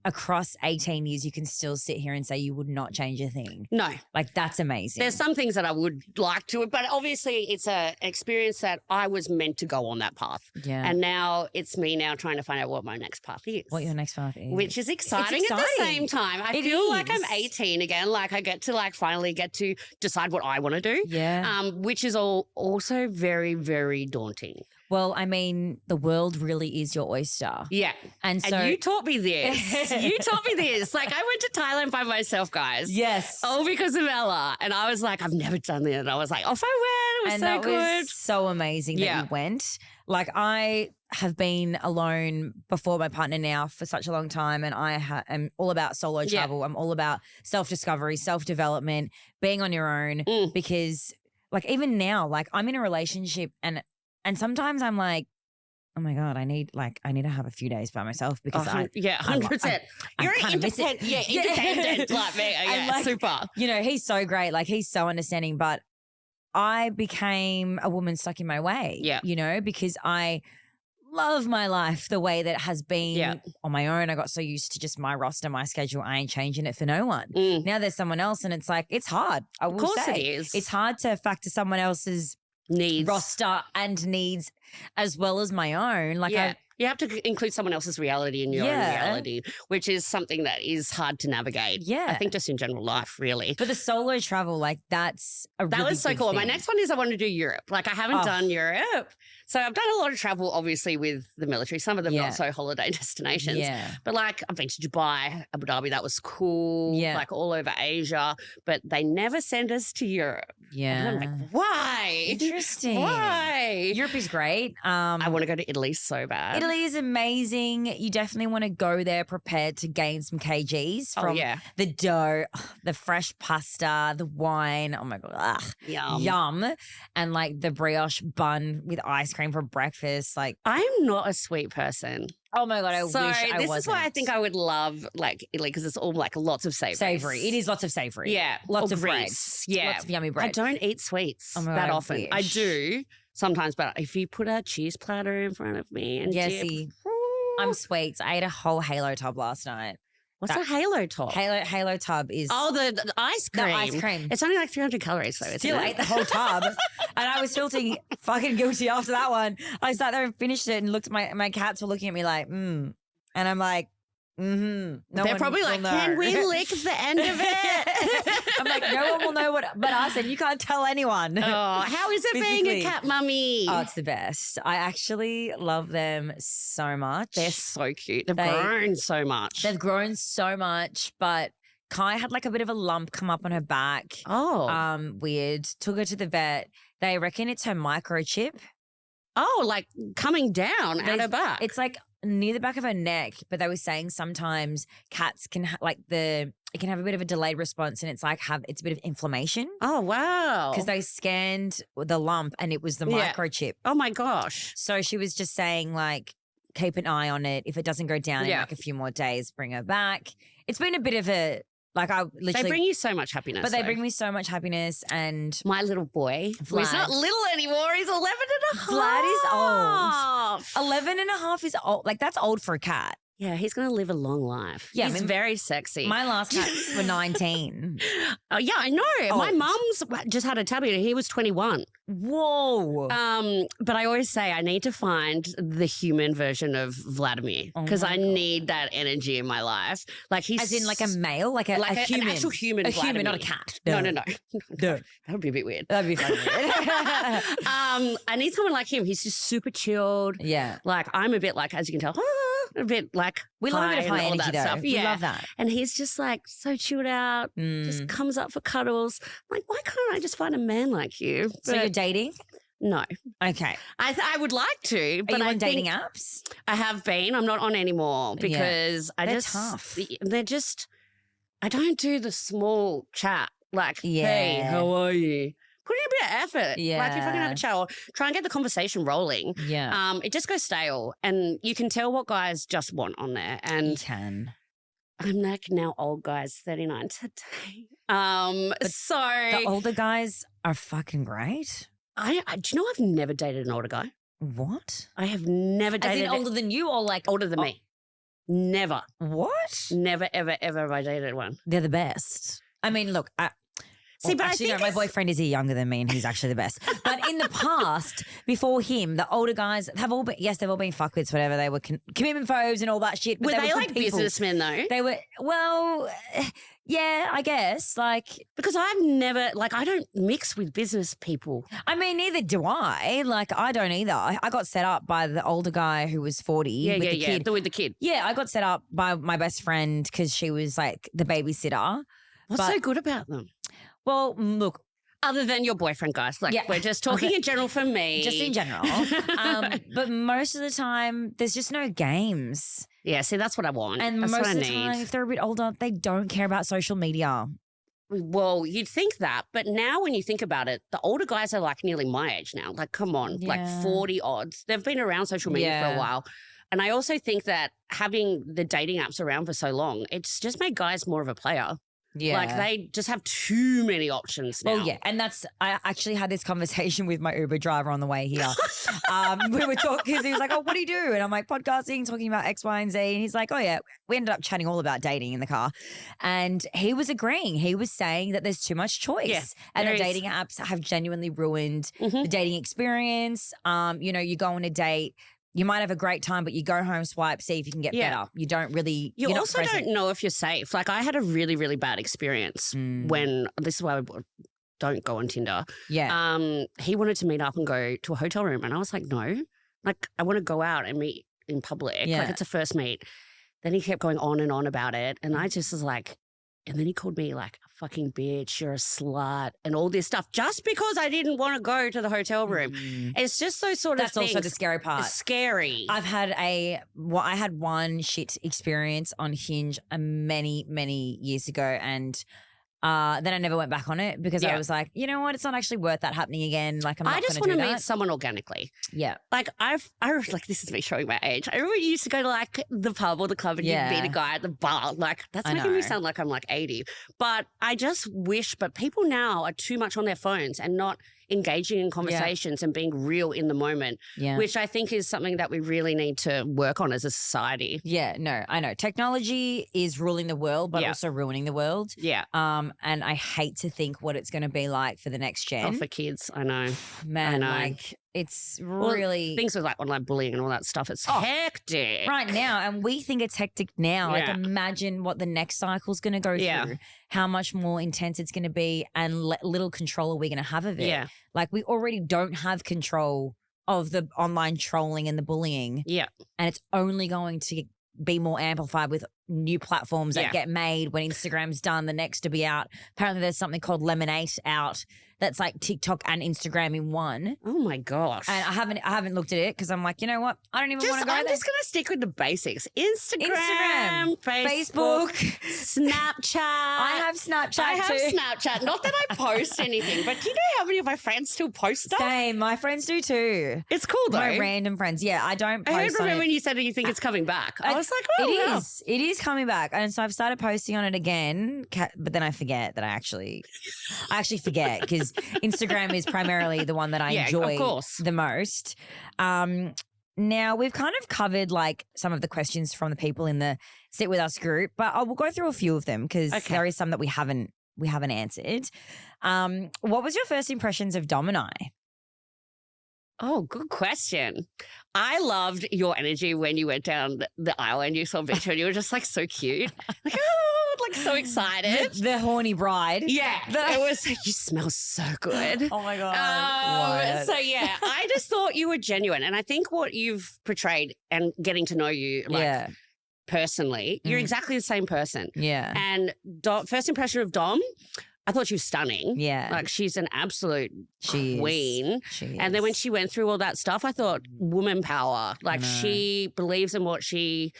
across 18 years, you can still sit here and say you would not change a thing. No. Like, that's amazing. There's some things that I would like to, but obviously it's an experience that I was meant to go on that path. Yeah. And now it's me now trying to find out what my next path is. What your next path is. Which is exciting at the same time. I feel like I'm 18 again. Like I get to finally get to decide what I want to do. Yeah. Which is also very, very daunting. Well, I mean, the world really is your oyster. Yeah. And you taught me this. You taught me this. Like, I went to Thailand by myself, guys. Yes. All because of Ella. And I was like, I've never done that. And I was like, off I went. It was so good. And that was so amazing that you went. Like, I have been alone before my partner now for such a long time, and I am all about solo travel. I'm all about self-discovery, self-development, being on your own because, like, even now, like, I'm in a relationship and sometimes I'm like, oh my God, I need to have a few days by myself because 100%. You're independent. Independent like me. Yeah, like, super. You know, he's so great. Like, he's so understanding, but I became a woman stuck in my way. Yeah. You know, because I love my life the way that it has been on my own. I got so used to just my roster, my schedule. I ain't changing it for no one. Now there's someone else and it's like, it's hard. I will say. Of course it is. It's hard to factor someone else's needs, roster and needs as well as my own. Like, you have to include someone else's reality in your own reality, which is something that is hard to navigate. Yeah. I think just in general life, really. But the solo travel, like, that's a really That was so big cool. thing. My next one is I want to do Europe. Like, I haven't done Europe. So I've done a lot of travel, obviously, with the military. Some of them not so holiday destinations. Yeah. But, like, I've been to Dubai, Abu Dhabi. That was cool. Yeah. Like, all over Asia. But they never send us to Europe. Yeah. And I'm like, why? Interesting. Why? Europe is great. I want to go to Italy so bad. Italy is amazing. You definitely want to go there prepared to gain some kgs from the dough, the fresh pasta, the wine. Oh my God. Yum. And like the brioche bun with ice cream for breakfast. Like, I'm not a sweet person. Oh my God, I wish I wasn't. This is why I think I would love like Italy, because it's all like lots of savory. It is lots of savory. Yeah. Lots of bread. Yeah. Lots of yummy bread. I don't eat sweets that often. Wish. I do sometimes, but if you put a cheese platter in front of me and dip, I'm sweets. I ate a whole Halo tub last night. What's a Halo tub? Halo tub is... Oh, the ice cream. The ice cream. It's only like 300 calories, though, Still ate the whole tub. And I was feeling fucking guilty after that one. I sat there and finished it and looked at my cats were looking at me like, And I'm like, They're probably like, can we lick the end of it? I'm like, no one will know but us, and you can't tell anyone. Oh, how is it being a cat mummy? Oh, it's the best. I actually love them so much. They're so cute. They've grown so much. They've grown so much, but Kai had like a bit of a lump come up on her back. Oh. Weird. Took her to the vet. They reckon it's her microchip. Oh, like coming down out her back. It's like near the back of her neck, but they were saying sometimes cats can it can have a bit of a delayed response, and it's a bit of inflammation. Oh, wow. Because they scanned the lump and it was the microchip. Oh my gosh. So she was just saying like, keep an eye on it. If it doesn't go down in like a few more days, bring her back. It's been a bit of a they bring you so much happiness. But they bring me so much happiness. And my little boy, Vlad, he's not little anymore. He's 11 and a half. Vlad is old. 11 and a half is old. Like, that's old for a cat. Yeah, he's going to live a long life. Yeah, he's very sexy. My last cats were 19. Oh, yeah, I know. Old. My mum's just had a tabby and he was 21. Whoa. But I always say I need to find the human version of Vladimir because I need that energy in my life. Like he's as in like a male, like a human, an actual human, human, not a cat. No. That would be a bit weird. That'd be funny. I need someone like him. He's just super chilled. Yeah, like I'm a bit like, as you can tell, a bit like we love a bit of high energy that stuff. We love that. And he's just like so chilled out. Just comes up for cuddles. I'm like, why can't I just find a man like you? So you're dating? No. Okay. I would like to, but Are you on dating apps? I have been. I'm not on anymore because they're tough. They're just. I don't do the small chat like, hey, how are you? Put in a bit of effort. Yeah. Like if I can have a chat or try and get the conversation rolling. Yeah. It just goes stale, and you can tell what guys just want on there. And you can. I'm like now old guys, 39 today. So the older guys are fucking great. Do you know I've never dated an older guy? What? I have never dated. As in older than you or like older than me? Never. What? Never, ever, ever have I dated one. They're the best. I mean, look, but actually, no, my boyfriend is younger than me and he's actually the best. But in the past, before him, the older guys have all been, they've all been fuckwits, whatever. They were commitment phobes and all that shit. But were they like people. Businessmen though? They were, well, yeah, I guess. Like, because I've never, I don't mix with business people. I mean, neither do I. Like, I don't either. I got set up by the older guy who was 40 with the kid. With the kid. Yeah, I got set up by my best friend because she was like the babysitter. What's so good about them? Well, look. Other than your boyfriend, guys. We're just talking in general for me. Just in general. But most of the time, there's just no games. Yeah, see, that's what I want. And that's most of the time, if they're a bit older, they don't care about social media. Well, you'd think that. But now when you think about it, the older guys are like nearly my age now. Like, come on, like 40 odds. They've been around social media for a while. And I also think that having the dating apps around for so long, it's just made guys more of a player. Yeah. Like they just have too many options now. Well, yeah. And I actually had this conversation with my Uber driver on the way here. We were talking because he was like, oh, what do you do? And I'm like, podcasting, talking about X, Y, and Z. And he's like, oh, yeah. We ended up chatting all about dating in the car. And he was agreeing. He was saying that there's too much choice. Yeah, and the dating apps have genuinely ruined the dating experience. You go on a date. You might have a great time, but you go home, swipe, see if you can get better. You don't really. You also don't know if you're safe. Like I had a really, really bad experience when this is why I don't go on Tinder. Yeah. He wanted to meet up and go to a hotel room, and I was like, no. Like I want to go out and meet in public. Yeah. Like it's a first meet. Then he kept going on and on about it, and I just was like. And then he called me like a fucking bitch, you're a slut, and all this stuff just because I didn't want to go to the hotel room. It's just those sort of things. That's also the scary part. It's scary. I had one shit experience on Hinge many, many years ago, and then I never went back on it because I was like, you know what, it's not actually worth that happening again. Like I just want to meet someone organically. Yeah. Like I like this is me showing my age. I remember you used to go to like the pub or the club and you'd meet a guy at the bar. Like that's making me sound like I'm like 80. But I just wish, but people now are too much on their phones and not engaging in conversations and being real in the moment, which I think is something that we really need to work on as a society. Yeah, no, I know. Technology is ruling the world, but also ruining the world. Yeah. And I hate to think what it's going to be like for the next gen. Oh, for kids, I know. Man, like It's Well, really things with like online bullying and all that stuff. It's hectic right now, and we think it's hectic now. Like, Yeah. imagine what the next cycle's going to go Yeah. through, how much more intense it's going to be, and little control are we going to have of it. Yeah. Like, we already don't have control of the online trolling and the bullying, Yeah. and it's only going to be more amplified with new platforms that get made when Instagram's done. The next to be out. Apparently, there's something called Lemonade out. That's like TikTok and Instagram in one. Oh my gosh. And I haven't looked at it because I'm like, you know what? I don't even want to go I'm there. just going to stick with the basics. Instagram, Facebook, Snapchat. I have Snapchat I have too. Snapchat. Not that I post anything, but do you know how many of my friends still post stuff? Same. My friends do too. It's cool though. My random friends. Yeah, I don't post I remember on when it. you said you think it's coming back. I was like, oh, wow. It is coming back. And so I've started posting on it again, but then I forget that I actually forget because Instagram is primarily the one that I enjoy of course. the most. Now we've kind of covered like some of the questions from the people in the Sit With Us group, but I will go through a few of them because there is some that we haven't answered. What was your first impressions of Dom and I? Oh, good question. I loved your energy when you went down the aisle and you saw Victor and you were just like so cute. Like, oh, like so excited. The horny bride. Yeah. It was like, you smell so good. Oh my God. So yeah, I just thought you were genuine. And I think what you've portrayed and getting to know you like personally, you're exactly the same person. Yeah. And first impression of Dom, I thought she was stunning. Yeah. Like she's an absolute queen. She is. And then when she went through all that stuff, I thought woman power. Like she believes in what she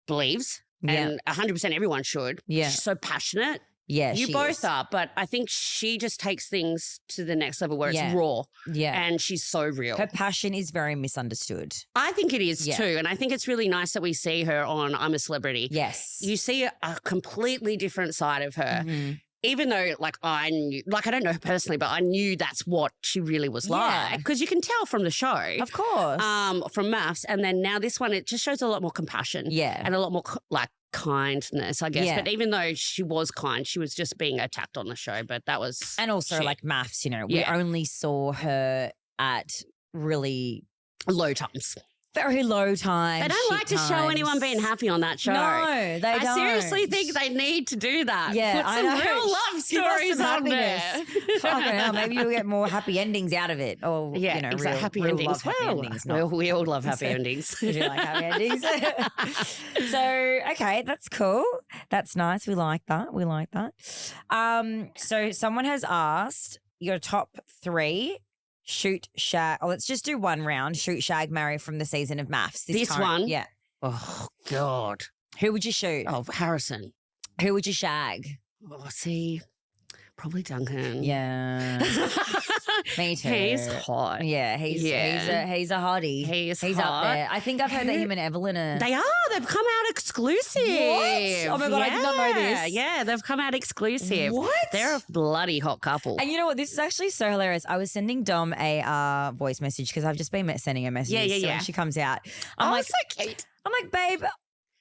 believes. And 100% everyone should. Yeah. She's so passionate. Yeah, you both are. But I think she just takes things to the next level where it's raw. Yeah. And she's so real. Her passion is very misunderstood. I think it is too. And I think it's really nice that we see her on I'm a Celebrity. Yes. You see a completely different side of her. Mm-hmm. Even though, I knew, I don't know her personally, but I knew that's what she really was like. Because you can tell from the show. Of course. From Maths. And then now this one, it just shows a lot more compassion. Yeah. And a lot more, kindness, I guess. Yeah. But even though she was kind, she was just being attacked on the show. But that was. And also, shit. Maths, we only saw her at really low times. Very low times. They don't like to show anyone being happy on that show. No, they don't. I seriously think they need to do that. Yeah, put some real love stories on there. Fucking hell, maybe you'll get more happy endings out of it. Or, exactly. Happy endings. We all love happy endings. We do like happy endings. So, okay, that's cool. That's nice. We like that. So someone has asked your top 3 shoot, shag. Oh, let's just do one round. Shoot, shag, marry from the season of Maths. This one? Yeah. Oh, God. Who would you shoot? Oh, Harrison. Who would you shag? Oh, see, probably Duncan. Yeah. Me too. He's hot. Yeah, he's a hottie. He's hot. Up there. I think I've heard that him and Evelyn are. They are. They've come out exclusive. What? Oh my God, I did not know this. Yeah, they've come out exclusive. What? They're a bloody hot couple. And you know what? This is actually so hilarious. I was sending Dom a voice message because I've just been sending her messages. So when she comes out, I'm like, so cute. I'm like, babe,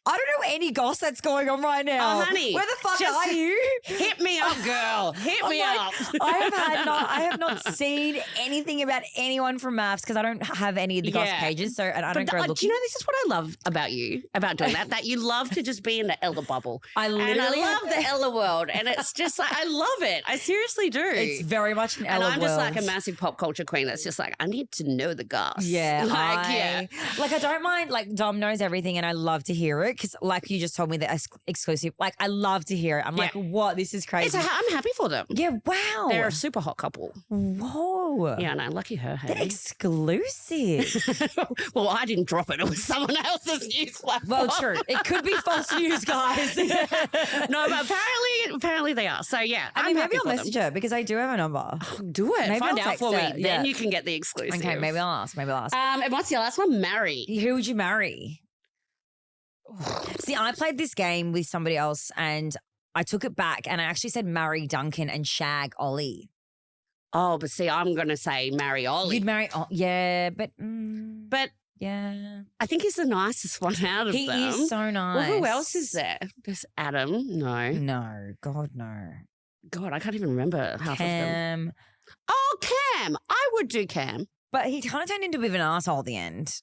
I don't know any goss that's going on right now. Oh, honey. Where the fuck are you? Hit me up, girl. Hit me up. I have not seen anything about anyone from Maths because I don't have any of the goss pages. And I don't go looking. Do you know, this is what I love about you, about doing that you love to just be in the Ella bubble. I love the Ella world. And it's just like, I love it. I seriously do. It's very much an Ella world. And I'm just like a massive pop culture queen that's just like, I need to know the goss. Yeah. I don't mind, Dom knows everything and I love to hear it. Because you just told me the exclusive, I love to hear it. I'm like, what? This is crazy. I'm happy for them. Yeah, wow. They're a super hot couple. Whoa. Yeah, no, lucky her. Hey? They're exclusive. Well, I didn't drop it. It was someone else's news platform. Well, true. It could be false news, guys. No, but apparently they are. So, yeah, I mean, maybe I'll message her because I do have a number. Oh, do it. Maybe Find I'll out for her. me. Then you can get the exclusive. Okay, maybe I'll ask. And what's the last one? Marry. Who would you marry? See, I played this game with somebody else and I took it back and I actually said marry Duncan and shag Ollie. Oh, but see, I'm going to say marry Ollie. You'd marry, yeah, but yeah, I think he's the nicest one out of them. He is so nice. Well, who else is there? There's Adam. No, God, no. God, I can't even remember half Cam. of them. Oh, Cam. I would do Cam. But he kind of turned into a bit of an asshole at the end.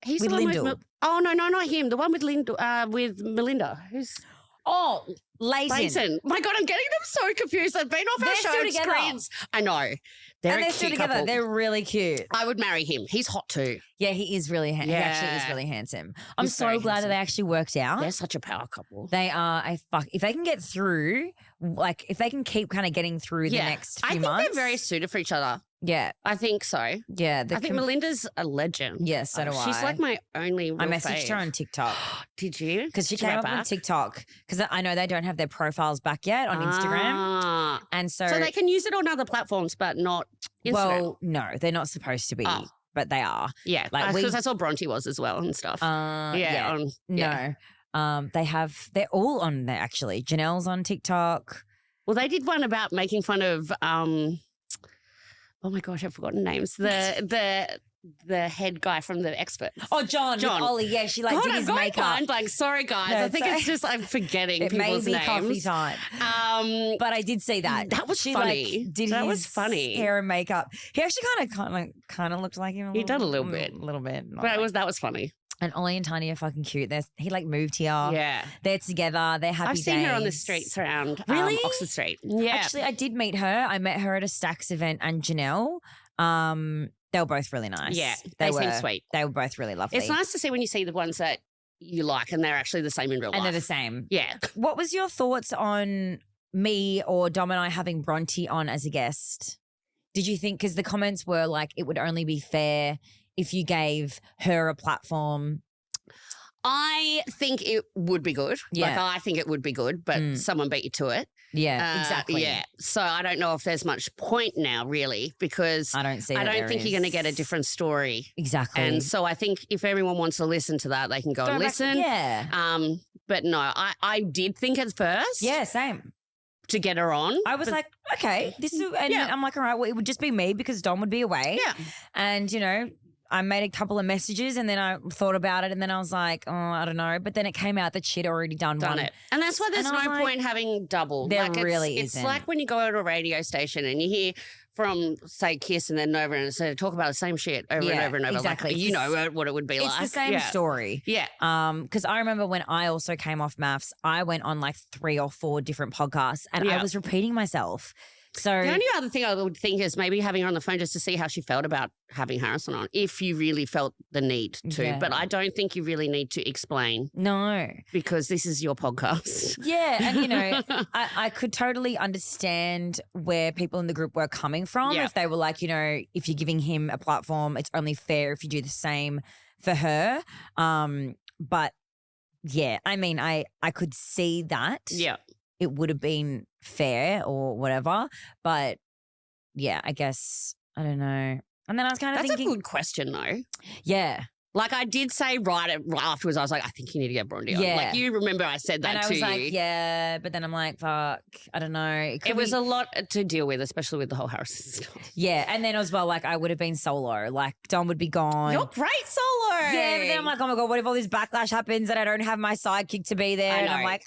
He's with the one Lyndall. with oh no, not him. The one with with Melinda. Who's Leighton. My God, I'm getting them so confused. They've been off our show screens. I know. They're still together. Couple. They're really cute. I would marry him. He's hot too. Yeah, he is really handsome. He actually is really handsome. I'm so glad that they actually worked out. They're such a power couple. They are if they can get through, like if they can keep kind of getting through the next few months. I think they're very suited for each other. Yeah. I think so. Yeah. I think Melinda's a legend. Yes, so do I. She's like my only real I messaged her on TikTok. Did you? Because she came up on TikTok. Because I know they don't have their profiles back yet on Instagram. And so they can use it on other platforms, but not Instagram. Well, no, they're not supposed to be. But they are. Yeah. Like because that's what Bronte was as well and stuff. No. They're all on there actually. Janelle's on TikTok. Well, they did one about making fun of oh my gosh, I've forgotten names. The head guy from The Experts. Oh, John. With Ollie, yeah, she did his makeup. Blind blank. Sorry, guys. No, I think it's just I'm forgetting people's names. It may be coffee time. But I did see that. That was funny. That was funny. Hair and makeup. He actually kind of looked like him. He did a little bit. A little bit. But that was funny. And Ollie and Tanya are fucking cute. He moved here. Yeah. They're together. They're happy. I've seen her on the streets around Oxford Street. Yeah. Actually, I did meet her. I met her at a Stacks event and Janelle. They were both really nice. Yeah. They seem sweet. They were both really lovely. It's nice to see when you see the ones that you like and they're actually the same in real life. And they're the same. Yeah. What was your thoughts on me or Dom and I having Bronte on as a guest? Did you think, because the comments were like, it would only be fair if you gave her a platform? I think it would be good. Yeah. Like, I think it would be good, but someone beat you to it. Yeah, exactly. Yeah. So I don't know if there's much point now, really, because I don't think you're going to get a different story. Exactly. And so I think if everyone wants to listen to that, they can go and listen. Yeah. But no, I did think at first. Yeah, same. To get her on. I was like, okay, I'm like, all right, well, it would just be me because Dom would be away. Yeah. And, I made a couple of messages and then I thought about it and then I was like, oh, I don't know. But then it came out that she'd already done one. it. And that's why there's no point having double. There really isn't. It's like when you go to a radio station and you hear from, say, Kiss and then over and so talk about the same shit over and over and over. Exactly. Like, you know what it would be like. It's the same story. Yeah. Because I remember when I also came off maths, I went on like 3 or 4 different podcasts and I was repeating myself. So the only other thing I would think is maybe having her on the phone just to see how she felt about having Harrison on, if you really felt the need to. Yeah. But I don't think you really need to explain. No. Because this is your podcast. Yeah. And, I could totally understand where people in the group were coming from. Yeah. If they were like, if you're giving him a platform, it's only fair if you do the same for her. But, yeah, I mean, I could see that. Yeah. It would have been fair or whatever. But yeah, I guess, I don't know. And then I was kind of thinking. That's a good question though. Yeah. Like I did say right afterwards, I was like, I think you need to get Bronte on. Yeah. Like you remember I said that to you. And I was like, yeah, but then I'm like, fuck, I don't know. It was a lot to deal with, especially with the whole Harrison stuff. Yeah. And then as well, like I would have been solo. Like Dom would be gone. You're great solo. Yeah, but then I'm like, oh my God, what if all this backlash happens and I don't have my sidekick to be there? And I'm like,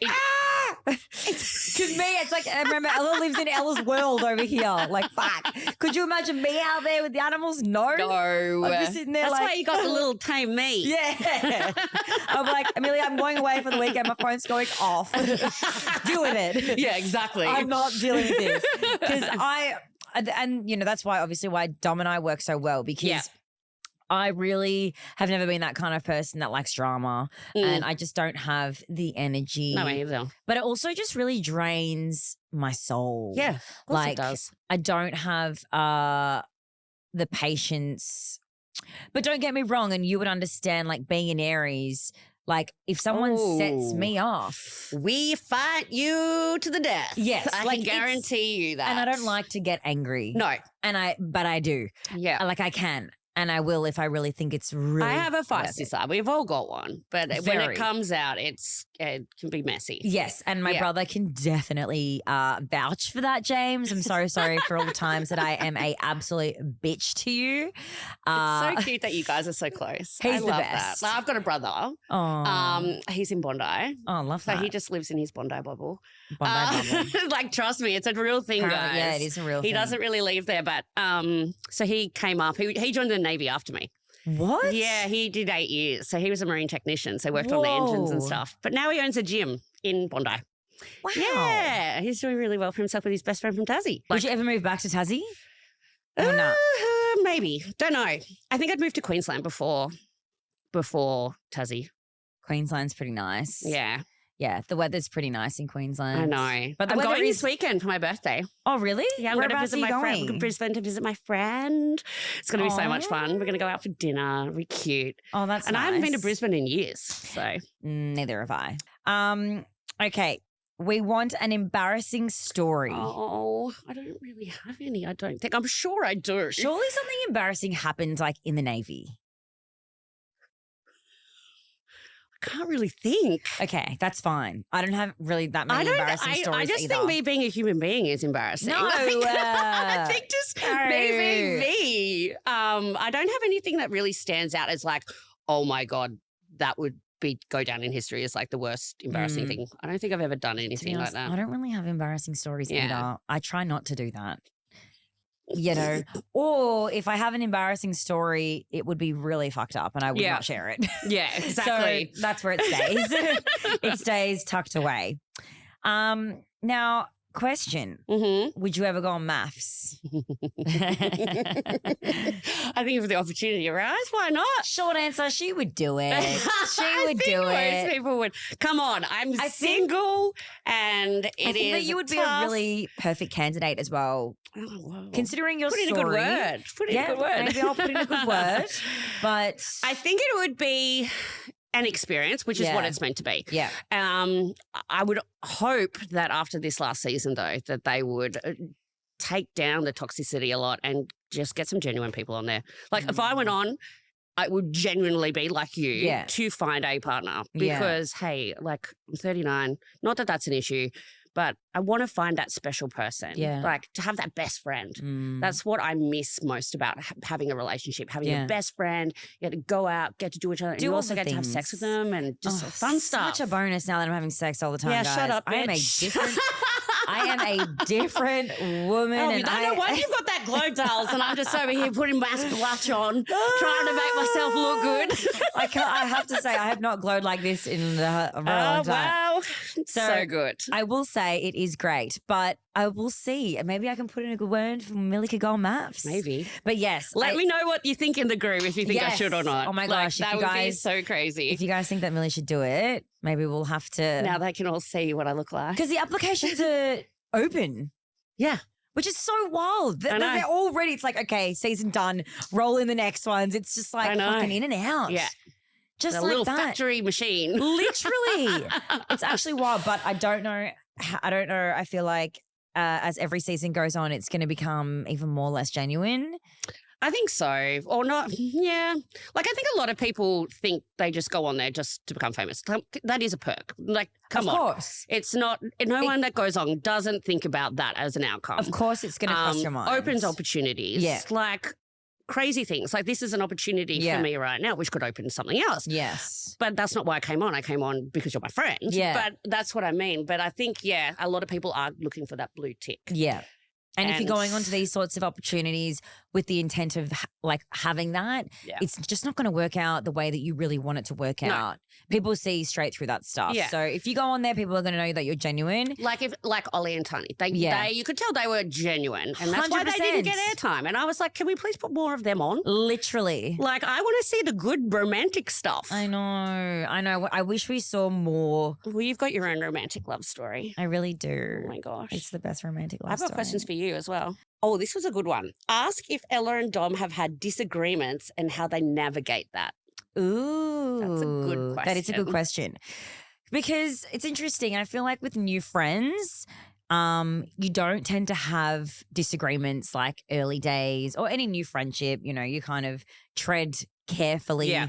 because me, it's like, I remember Ella lives in Ella's world over here. Like, fuck. Could you imagine me out there with the animals? No. I'm just sitting there. That's why you got the little tame me. Yeah. I'm like, Amelia, I'm going away for the weekend. My phone's going off. Deal with it. Yeah, exactly. I'm not dealing with this. Because that's why, obviously, why Dom and I work so well because I really have never been that kind of person that likes drama and I just don't have the energy. No, me either. But it also just really drains my soul. Yeah, of course it does. I don't have the patience. But don't get me wrong, and you would understand, like, being an Aries, like, if someone sets me off. We fight you to the death. Yes. I can guarantee you that. And I don't like to get angry. No. But I do. Yeah. Like, I can. And I will if I really think it's really. I have a feisty side. We've all got one. But when it comes out, it's can be messy. Yes, and my brother can definitely vouch for that, James. I'm so sorry for all the times that I am a absolute bitch to you. It's so cute that you guys are so close. He's I the love best. That. I've got a brother. Oh, He's in Bondi. Oh, love that. So he just lives in his Bondi bubble. Bondi bubble. Like, trust me, it's a real thing, Apparently, guys. yeah, it is a real thing. He doesn't really leave there, but so he came up. He joined the Navy after me. What? Yeah, he did 8 years. So he was a marine technician, so worked on the engines and stuff. But now he owns a gym in Bondi. Wow. Yeah, he's doing really well for himself with his best friend from Tassie. Would you ever move back to Tassie? Or not? Maybe. Don't know. I think I'd moved to Queensland before Tassie. Queensland's pretty nice. Yeah. Yeah, the weather's pretty nice in Queensland. I know. But I'm going this weekend for my birthday. Oh, really? Yeah, I'm going to visit my friend. Brisbane to visit my friend. It's going to be so much fun. We're going to go out for dinner. It'll be cute. Oh, that's nice. And I haven't been to Brisbane in years, so. Neither have I. Okay. We want an embarrassing story. Oh, I don't really have any. I don't think. I'm sure I do. Surely something embarrassing happened like in the Navy. I can't really think. Okay, that's fine. I don't have really that many embarrassing stories I just either. think me being a human being is embarrassing. No. I think just me. I don't have anything that really stands out as like, oh my God, that would go down in history as like the worst embarrassing thing. I don't think I've ever done anything like that. I don't really have embarrassing stories either. I try not to do that. You know, or if I have an embarrassing story, it would be really fucked up and I would not share it. Yeah, exactly. So that's where it stays. It stays tucked away. Now, question. Would you ever go on maths? I think if the opportunity arises, why not? Short answer, she would do it. She would do it. Most people would. Come on, I'm single and I think that you would be a really perfect candidate as well. Oh, considering your story. Put in a good word. Put in a good word. Maybe I'll put in a good word. But I think it would be an experience, which is what it's meant to be. Yeah. I would hope that after this last season, though, that they would take down the toxicity a lot and just get some genuine people on there. Like if I went on, I would genuinely be like you to find a partner because, hey, like I'm 39. Not that that's an issue, but I want to find that special person. Yeah. Like to have that best friend. That's what I miss most about having a relationship, having a best friend. You get to go out, get to do each other. And you also get to have sex with them and just fun stuff. Such a bonus now that I'm having sex all the time, guys. Shut up, bitch. I am a different woman. I don't know why you've got that glow, dolls, and I'm just over here putting mask blush on, trying to make myself look good. I have to say, I have not glowed like this in a very long time. Wow. So good. I will say it is great, but I will see. Maybe I can put in a good word for Millie could go on maths. Maybe. But yes. Let me know what you think in the group if you think I should or not. Oh my gosh. That would be so crazy. If you guys think that Millie should do it, maybe we'll have to. Now they can all see what I look like. Because the applications are open. Yeah. Which is so wild. They're all ready. It's like, okay, season done. Roll in the next ones. It's just like fucking in and out. Yeah. Just a like little that. factory machine. Literally. It's actually wild, but I don't know. I feel like as every season goes on, it's going to become even more less genuine. I think so. Or not. Yeah. Like I think a lot of people think they just go on there just to become famous. That is a perk. Like, come on. Of course. It's not, no one that goes on doesn't think about that as an outcome. Of course it's going to cross your mind. Opens opportunities. Yeah. Like crazy things. Like this is an opportunity for me right now, which could open something else. Yes. But that's not why I came on. I came on because you're my friend. Yeah. But that's what I mean. But I think, a lot of people are looking for that blue tick. Yeah. And if you're going on to these sorts of opportunities with the intent of like having that, it's just not going to work out the way that you really want it to work out. People see straight through that stuff. Yeah. So if you go on there, people are going to know that you're genuine. Like Ollie and Tani, they you could tell they were genuine, and that's 100%. Why they didn't get airtime. And I was like, can we please put more of them on? Literally. Like I want to see the good romantic stuff. I know. I wish we saw more. Well, you've got your own romantic love story. I really do. Oh my gosh, it's the best romantic love story. I've got questions for you as well. Oh, this was a good one. Ask if Ella and Dom have had disagreements and how they navigate that. Ooh. That's a good question. That is a good question. Because it's interesting. I feel like with new friends, you don't tend to have disagreements like early days or any new friendship. You know, you kind of tread carefully. Yeah.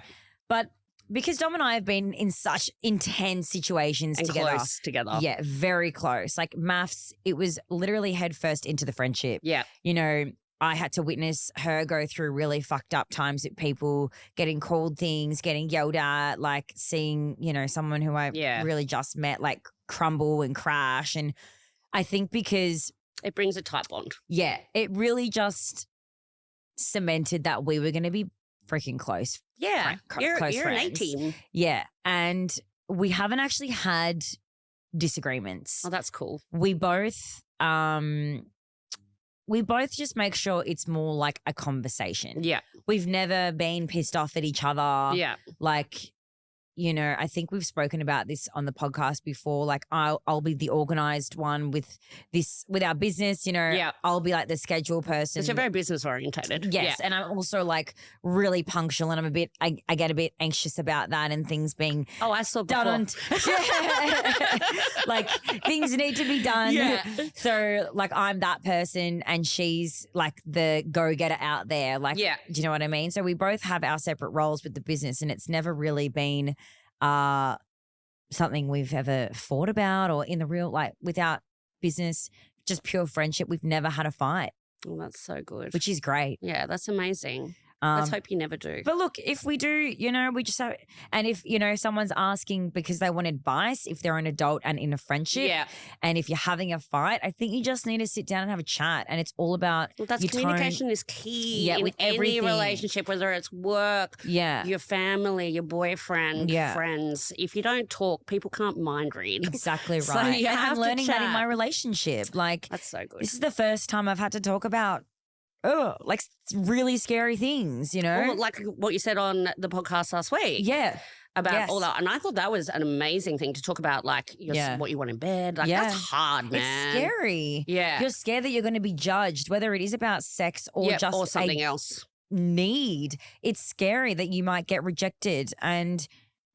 But because Dom and I have been in such intense situations and together. close together. Yeah, very close. Like maths, it was literally headfirst into the friendship. Yeah. You know, I had to witness her go through really fucked up times with people, getting called things, getting yelled at, like seeing, you know, someone who I really just met like crumble and crash. And I think because it brings a tight bond. Yeah, it really just cemented that we were going to be freaking close. Yeah, Close you're friends. an A-team. Yeah, and we haven't actually had disagreements. Oh, that's cool. We both just make sure it's more like a conversation. Yeah. We've never been pissed off at each other. Yeah. Like, you know, I think we've spoken about this on the podcast before. Like I'll be the organized one with our business, you know. Yeah. I'll be like the schedule person. Because you're very business orientated. Yes. And I'm also like really punctual and I get a bit anxious about that and things being I saw before. done. Like things need to be done. Yeah. So like I'm that person and she's like the go-getter out there. Like, do you know what I mean? So we both have our separate roles with the business and it's never really been something we've ever thought about or in the real, like without business, just pure friendship. We've never had a fight. Oh, that's so good. Which is great. Yeah, that's amazing. Let's hope you never do. But look, if we do, you know, we just have, and if, you know, someone's asking because they want advice, if they're an adult and in a friendship, and if you're having a fight, I think you just need to sit down and have a chat. And it's all about communication is key in with any everything. Relationship, whether it's work, your family, your boyfriend, friends. If you don't talk, people can't mind read. Exactly right. So you and have I'm learning to that in chat. my relationship. Like, that's so good. This is the first time I've had to talk about like really scary things, you know? Well, like what you said on the podcast last week. Yeah. About all that. And I thought that was an amazing thing to talk about, like what you want in bed. Like that's hard, man. It's scary. Yeah. You're scared that you're going to be judged, whether it is about sex or just or something else. Need. It's scary that you might get rejected and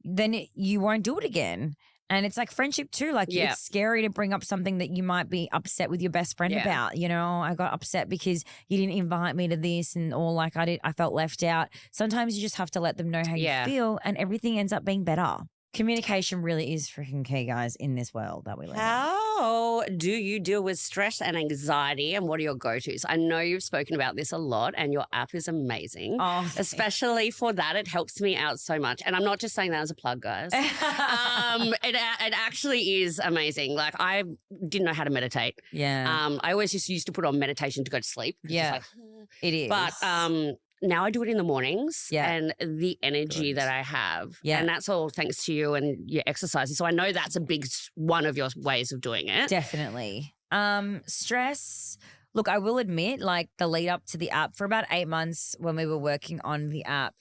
then you won't do it again. And it's like friendship too. Like it's scary to bring up something that you might be upset with your best friend about. You know, I got upset because you didn't invite me to this or like I felt left out. Sometimes you just have to let them know how you feel and everything ends up being better. Communication really is freaking key, guys, in this world that we live in. How do you deal with stress and anxiety and what are your go-tos? I know you've spoken about this a lot and your app is amazing. Oh, especially for that. It helps me out so much. And I'm not just saying that as a plug, guys. It actually is amazing. Like I didn't know how to meditate. Yeah. I always just used to put on meditation to go to sleep. Yeah, like, it is. But now I do it in the mornings and the energy that I have. And that's all thanks to you and your exercises. So I know that's a big one of your ways of doing it. Definitely. Stress. Look, I will admit, like the lead up to the app for about 8 months when we were working on the app,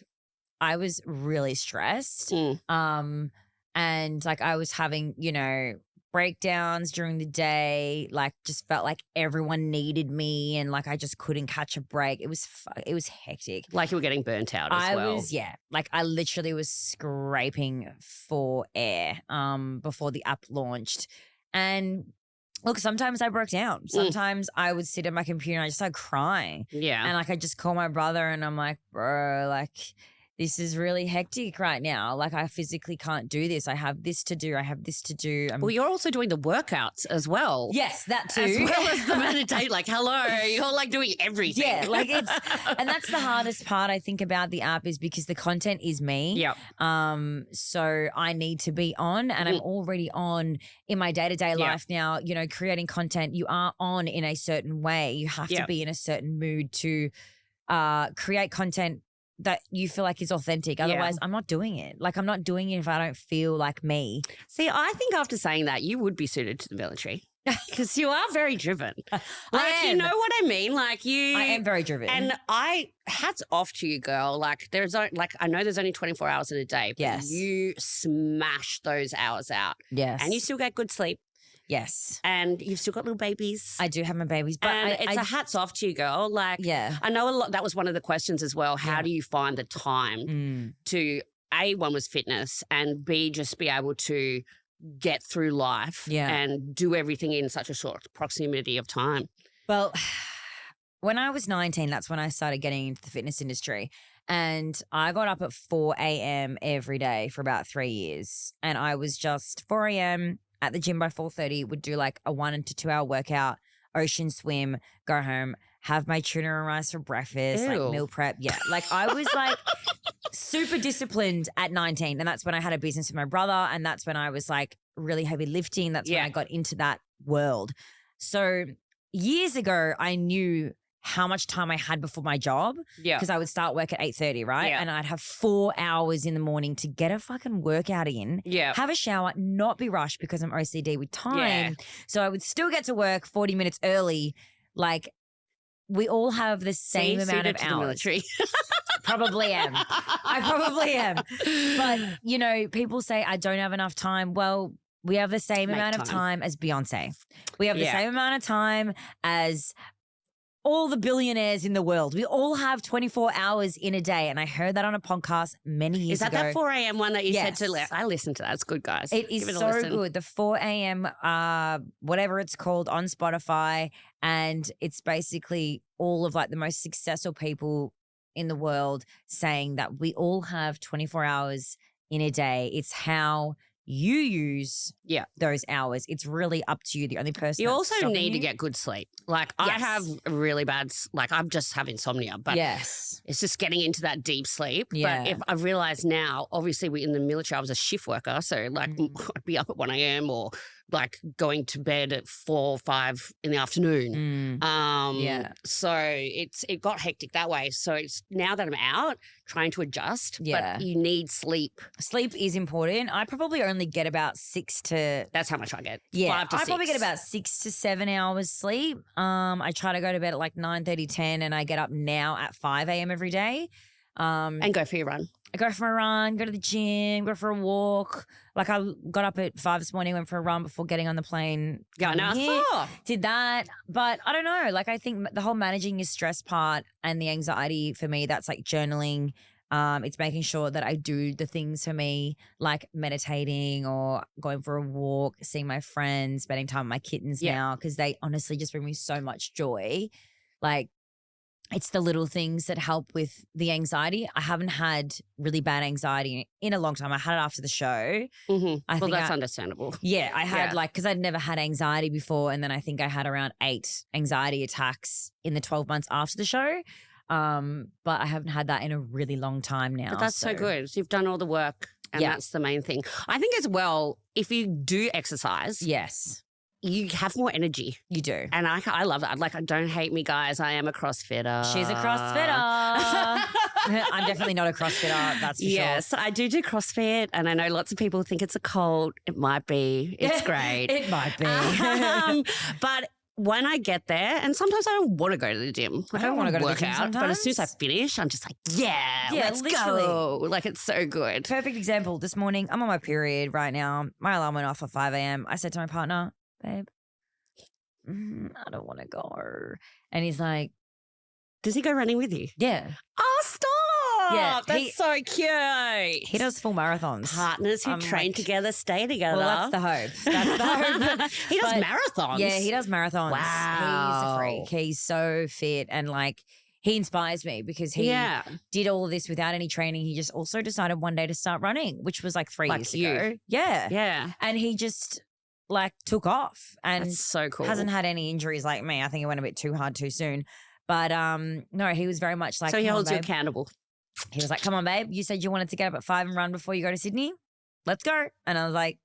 I was really stressed. And like I was having, you know, breakdowns during the day, like just felt like everyone needed me and like I just couldn't catch a break. It was hectic. Like you were getting burnt out as well. Like I literally was scraping for air before the app launched. And look, sometimes I broke down. Sometimes I would sit at my computer and I just started crying. Yeah. And like I just call my brother and I'm like, bro, like this is really hectic right now. Like I physically can't do this. I have this to do. I have this to do. Well, you're also doing the workouts as well. Yes, that too. As well as the meditate. Like, hello, you're like doing everything. Yeah, like and that's the hardest part I think about the app is because the content is me. Yeah. So I need to be on and I'm already on in my day-to-day life now, you know, creating content. You are on in a certain way. You have to be in a certain mood to create content that you feel like is authentic. Otherwise, I'm not doing it. Like I'm not doing it if I don't feel like me. See, I think after saying that, you would be suited to the military. Because you are very driven. Like, you know what I mean? Like I am very driven. And hats off to you, girl. Like I know there's only 24 hours in a day, but you smash those hours out. Yes. And you still get good sleep. Yes. And you've still got little babies. I do have my babies. But it's a hats off to you, girl. Like, I know a lot. That was one of the questions as well. How do you find the time to, A, one was fitness, and B, just be able to get through life and do everything in such a short proximity of time? Well, when I was 19, that's when I started getting into the fitness industry. And I got up at 4 a.m. every day for about 3 years. And I was just 4 a.m. at the gym by 4:30, would do like a 1 to 2 hour workout, ocean swim, go home, have my tuna and rice for breakfast, like meal prep. Yeah. Like I was like super disciplined at 19. And that's when I had a business with my brother. And that's when I was like really heavy lifting. That's when I got into that world. So years ago, I knew how much time I had before my job. Yeah. Because I would start work at 8:30, right? Yeah. And I'd have 4 hours in the morning to get a fucking workout in. Yeah. Have a shower, not be rushed because I'm OCD with time. Yeah. So I would still get to work 40 minutes early. Like we all have the same amount of hours. The military. Probably am. I probably am. But, you know, people say I don't have enough time. Well, we have the same amount of time as Beyonce. We have the same amount of time as all the billionaires in the world. We all have 24 hours in a day. And I heard that on a podcast many years ago. Is that 4 a.m. one that you said to I listened to that. It's good, guys. It is so good. The 4 a.m. Whatever it's called on Spotify. And it's basically all of like the most successful people in the world saying that we all have 24 hours in a day. It's how you use those hours. It's really up to you. The only person you also need to get good sleep. Like I have really bad, like I just have insomnia, but it's just getting into that deep sleep. But if I realize now, obviously we're in the military, I was a shift worker. So like I'd be up at 1 a.m. or like going to bed at 4 or 5 in the afternoon. So it got hectic that way. So it's now that I'm out trying to adjust, but you need sleep. Sleep is important. I probably only get about 6 to... That's how much I get. Yeah, 5 to 6. I probably get about 6 to 7 hours sleep. I try to go to bed at like 9:30, 10 and I get up now at 5 a.m. every day. And go for your run. I go for a run, go to the gym, go for a walk. Like I got up at 5 this morning, went for a run before getting on the plane. Did that. But I don't know. Like I think the whole managing your stress part and the anxiety for me, that's like journaling. It's making sure that I do the things for me, like meditating or going for a walk, seeing my friends, spending time with my kittens now, because they honestly just bring me so much joy. Like it's the little things that help with the anxiety. I haven't had really bad anxiety in a long time. I had it after the show. Mm-hmm. Well, that's understandable. Yeah, I had like, because I'd never had anxiety before. And then I think I had around 8 anxiety attacks in the 12 months after the show. But I haven't had that in a really long time now. But that's so good. You've done all the work and that's the main thing. I think as well, if you do exercise. Yes. You have more energy. You do. And I love that. Like, don't hate me, guys. I am a CrossFitter. She's a CrossFitter. I'm definitely not a CrossFitter, that's for sure. Yes, I do CrossFit. And I know lots of people think it's a cult. It might be. It's great. It might be. But when I get there, and sometimes I don't want to go to the gym. I don't want to go to the gym sometimes. But as soon as I finish, I'm just like, let's go. Like, it's so good. Perfect example. This morning, I'm on my period right now. My alarm went off at 5 a.m. I said to my partner, babe, I don't want to go. And he's like, does he go running with you? Yeah. Oh, stop. Yeah. That's so cute. He does full marathons. Partners who train together stay together. Well, that's the hope. That's the hope. He does marathons. Yeah, he does marathons. Wow. He's a freak. He's so fit and like he inspires me because he did all of this without any training. He just also decided one day to start running, which was like 3 years ago. Yeah. Yeah. And he just like took off and that's so cool. Hasn't had any injuries like me. I think it went a bit too hard too soon. But no, he was very much like, so he holds you accountable. He was like, come on, babe. You said you wanted to get up at 5 and run before you go to Sydney. Let's go. And I was like,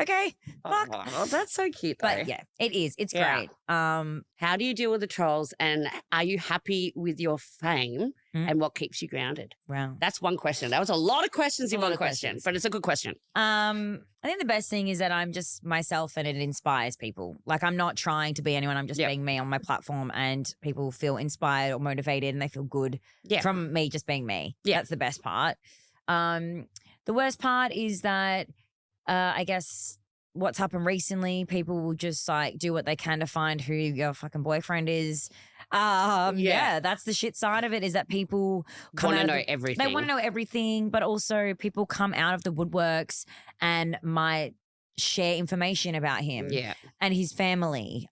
okay, fuck. Oh, that's so cute though. But yeah, it is. It's great. How do you deal with the trolls and are you happy with your fame and what keeps you grounded? Wow. That's one question. That was a lot of questions in one question, but it's a good question. I think the best thing is that I'm just myself and it inspires people. Like I'm not trying to be anyone. I'm just being me on my platform and people feel inspired or motivated and they feel good from me just being me. Yeah. That's the best part. The worst part is that I guess what's happened recently, people will just like do what they can to find who your fucking boyfriend is. That's the shit side of it is that people want to know everything. They want to know everything, but also people come out of the woodworks and might share information about him and his family.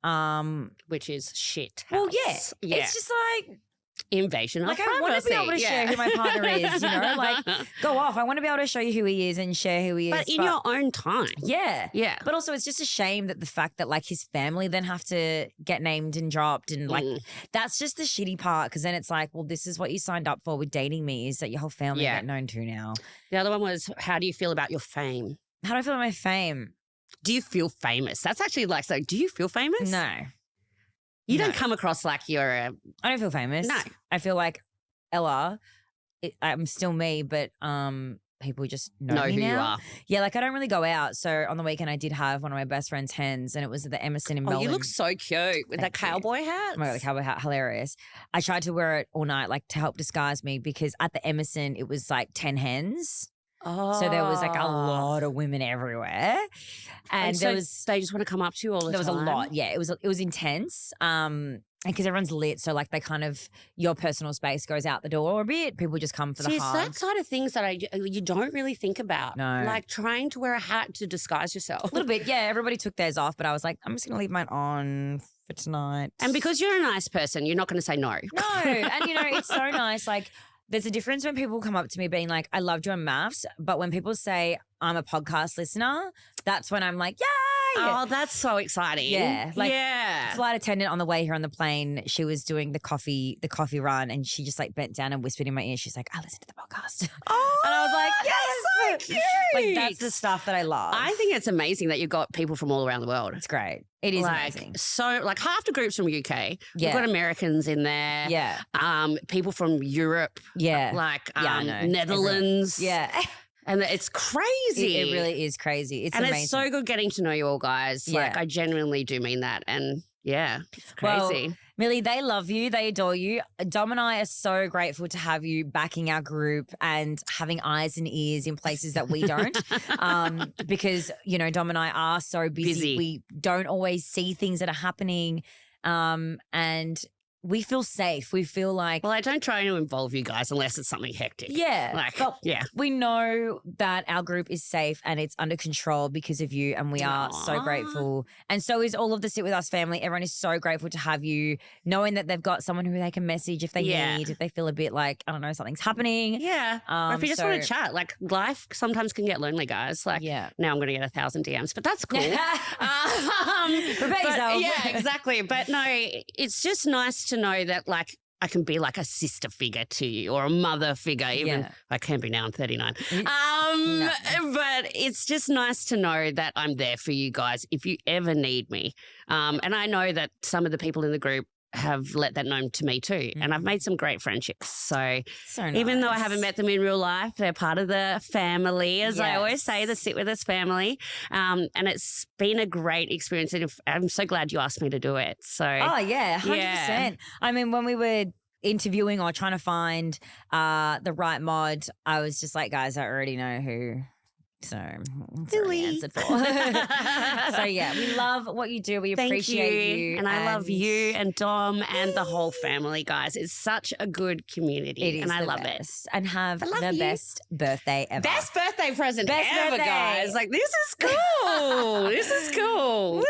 Which is shit house. Well, yeah. It's just like invasion of like privacy. I want to be able to share who my partner is, you know, like go off. I want to be able to show you who he is and share who he is. But in your own time. Yeah. Yeah. But also it's just a shame that the fact that like his family then have to get named and dropped and like that's just the shitty part because then it's like, well, this is what you signed up for with dating me is that your whole family get known to now. The other one was, how do you feel about your fame? How do I feel about my fame? Do you feel famous? That's actually like, so do you feel famous? No. You don't come across like you're a... I don't feel famous. No. I feel like Ella, I'm still me, but people just know me who now. you are. Yeah, like I don't really go out. So on the weekend I did have one of my best friend's hens and it was at the Emerson in Melbourne. You look so cute with that cowboy hat. Oh my God, the cowboy hat, hilarious. I tried to wear it all night like to help disguise me because at the Emerson it was like 10 hens. Oh. So there was like a lot of women everywhere. And so there was they just want to come up to you all the time. There was a lot. Yeah, it was intense. And because everyone's lit, so like they kind of your personal space goes out the door a bit. People just come for the It's hugs. that side of things that you don't really think about. No. Like trying to wear a hat to disguise yourself. A little bit, yeah. Everybody took theirs off, but I was like, I'm just gonna leave mine on for tonight. And because you're a nice person, you're not going to say no. No, and you know it's so nice. Like there's a difference when people come up to me being like, I loved your maths, but when people say I'm a podcast listener, that's when I'm like, yay! Oh, that's so exciting. Yeah. Like yeah. flight attendant on the way here on the plane, she was doing the coffee run and she just like bent down and whispered in my ear. She's like, I listened to the podcast. Oh, and I was like, yes. so cute. Like that's the stuff that I love. I think it's amazing that you've got people from all around the world. It's great. It is like, amazing. So like half the groups from UK. Yeah. We've got Americans in there. Yeah. People from Europe. Yeah. Like I know. Netherlands. Yeah. And it's crazy. It really is crazy. It's amazing. It's so good getting to know you all, guys. Yeah. Like I genuinely do mean that. And yeah, it's crazy. Well, Millie, they love you. They adore you. Dom and I are so grateful to have you backing our group and having eyes and ears in places that we don't. Because, you know, Dom and I are so busy. We don't always see things that are happening. And we feel safe. We feel like... Well, I don't try to involve you guys unless it's something hectic. Yeah. Like, we know that our group is safe and it's under control because of you and we are so grateful. And so is all of the Sit With Us family. Everyone is so grateful to have you, knowing that they've got someone who they can message if they need, if they feel a bit like, I don't know, something's happening. Yeah. Or if you just want to chat. Like life sometimes can get lonely, guys. Like now I'm going to get 1,000 DMs, but that's cool. Prepare yourself. Yeah, exactly. But no, it's just nice to know that like I can be like a sister figure to you or a mother figure. Even I can be now, I'm 39. No. But it's just nice to know that I'm there for you guys if you ever need me. And I know that some of the people in the group have let that known to me too. And I've made some great friendships. So nice. Even though I haven't met them in real life, they're part of the family, as I always say, the Sit With Us family. And it's been a great experience. And I'm so glad you asked me to do it. So 100%. I mean, when we were interviewing or trying to find the right mod, I was just like, guys, I already know who. So it's already answered for. So yeah, we love what you do. We appreciate you. And I love you and Dom and the whole family, guys. It's such a good community. It is and I love best. And have the best birthday ever. Best birthday present Best ever, birthday. guys. Like this is cool. This is cool.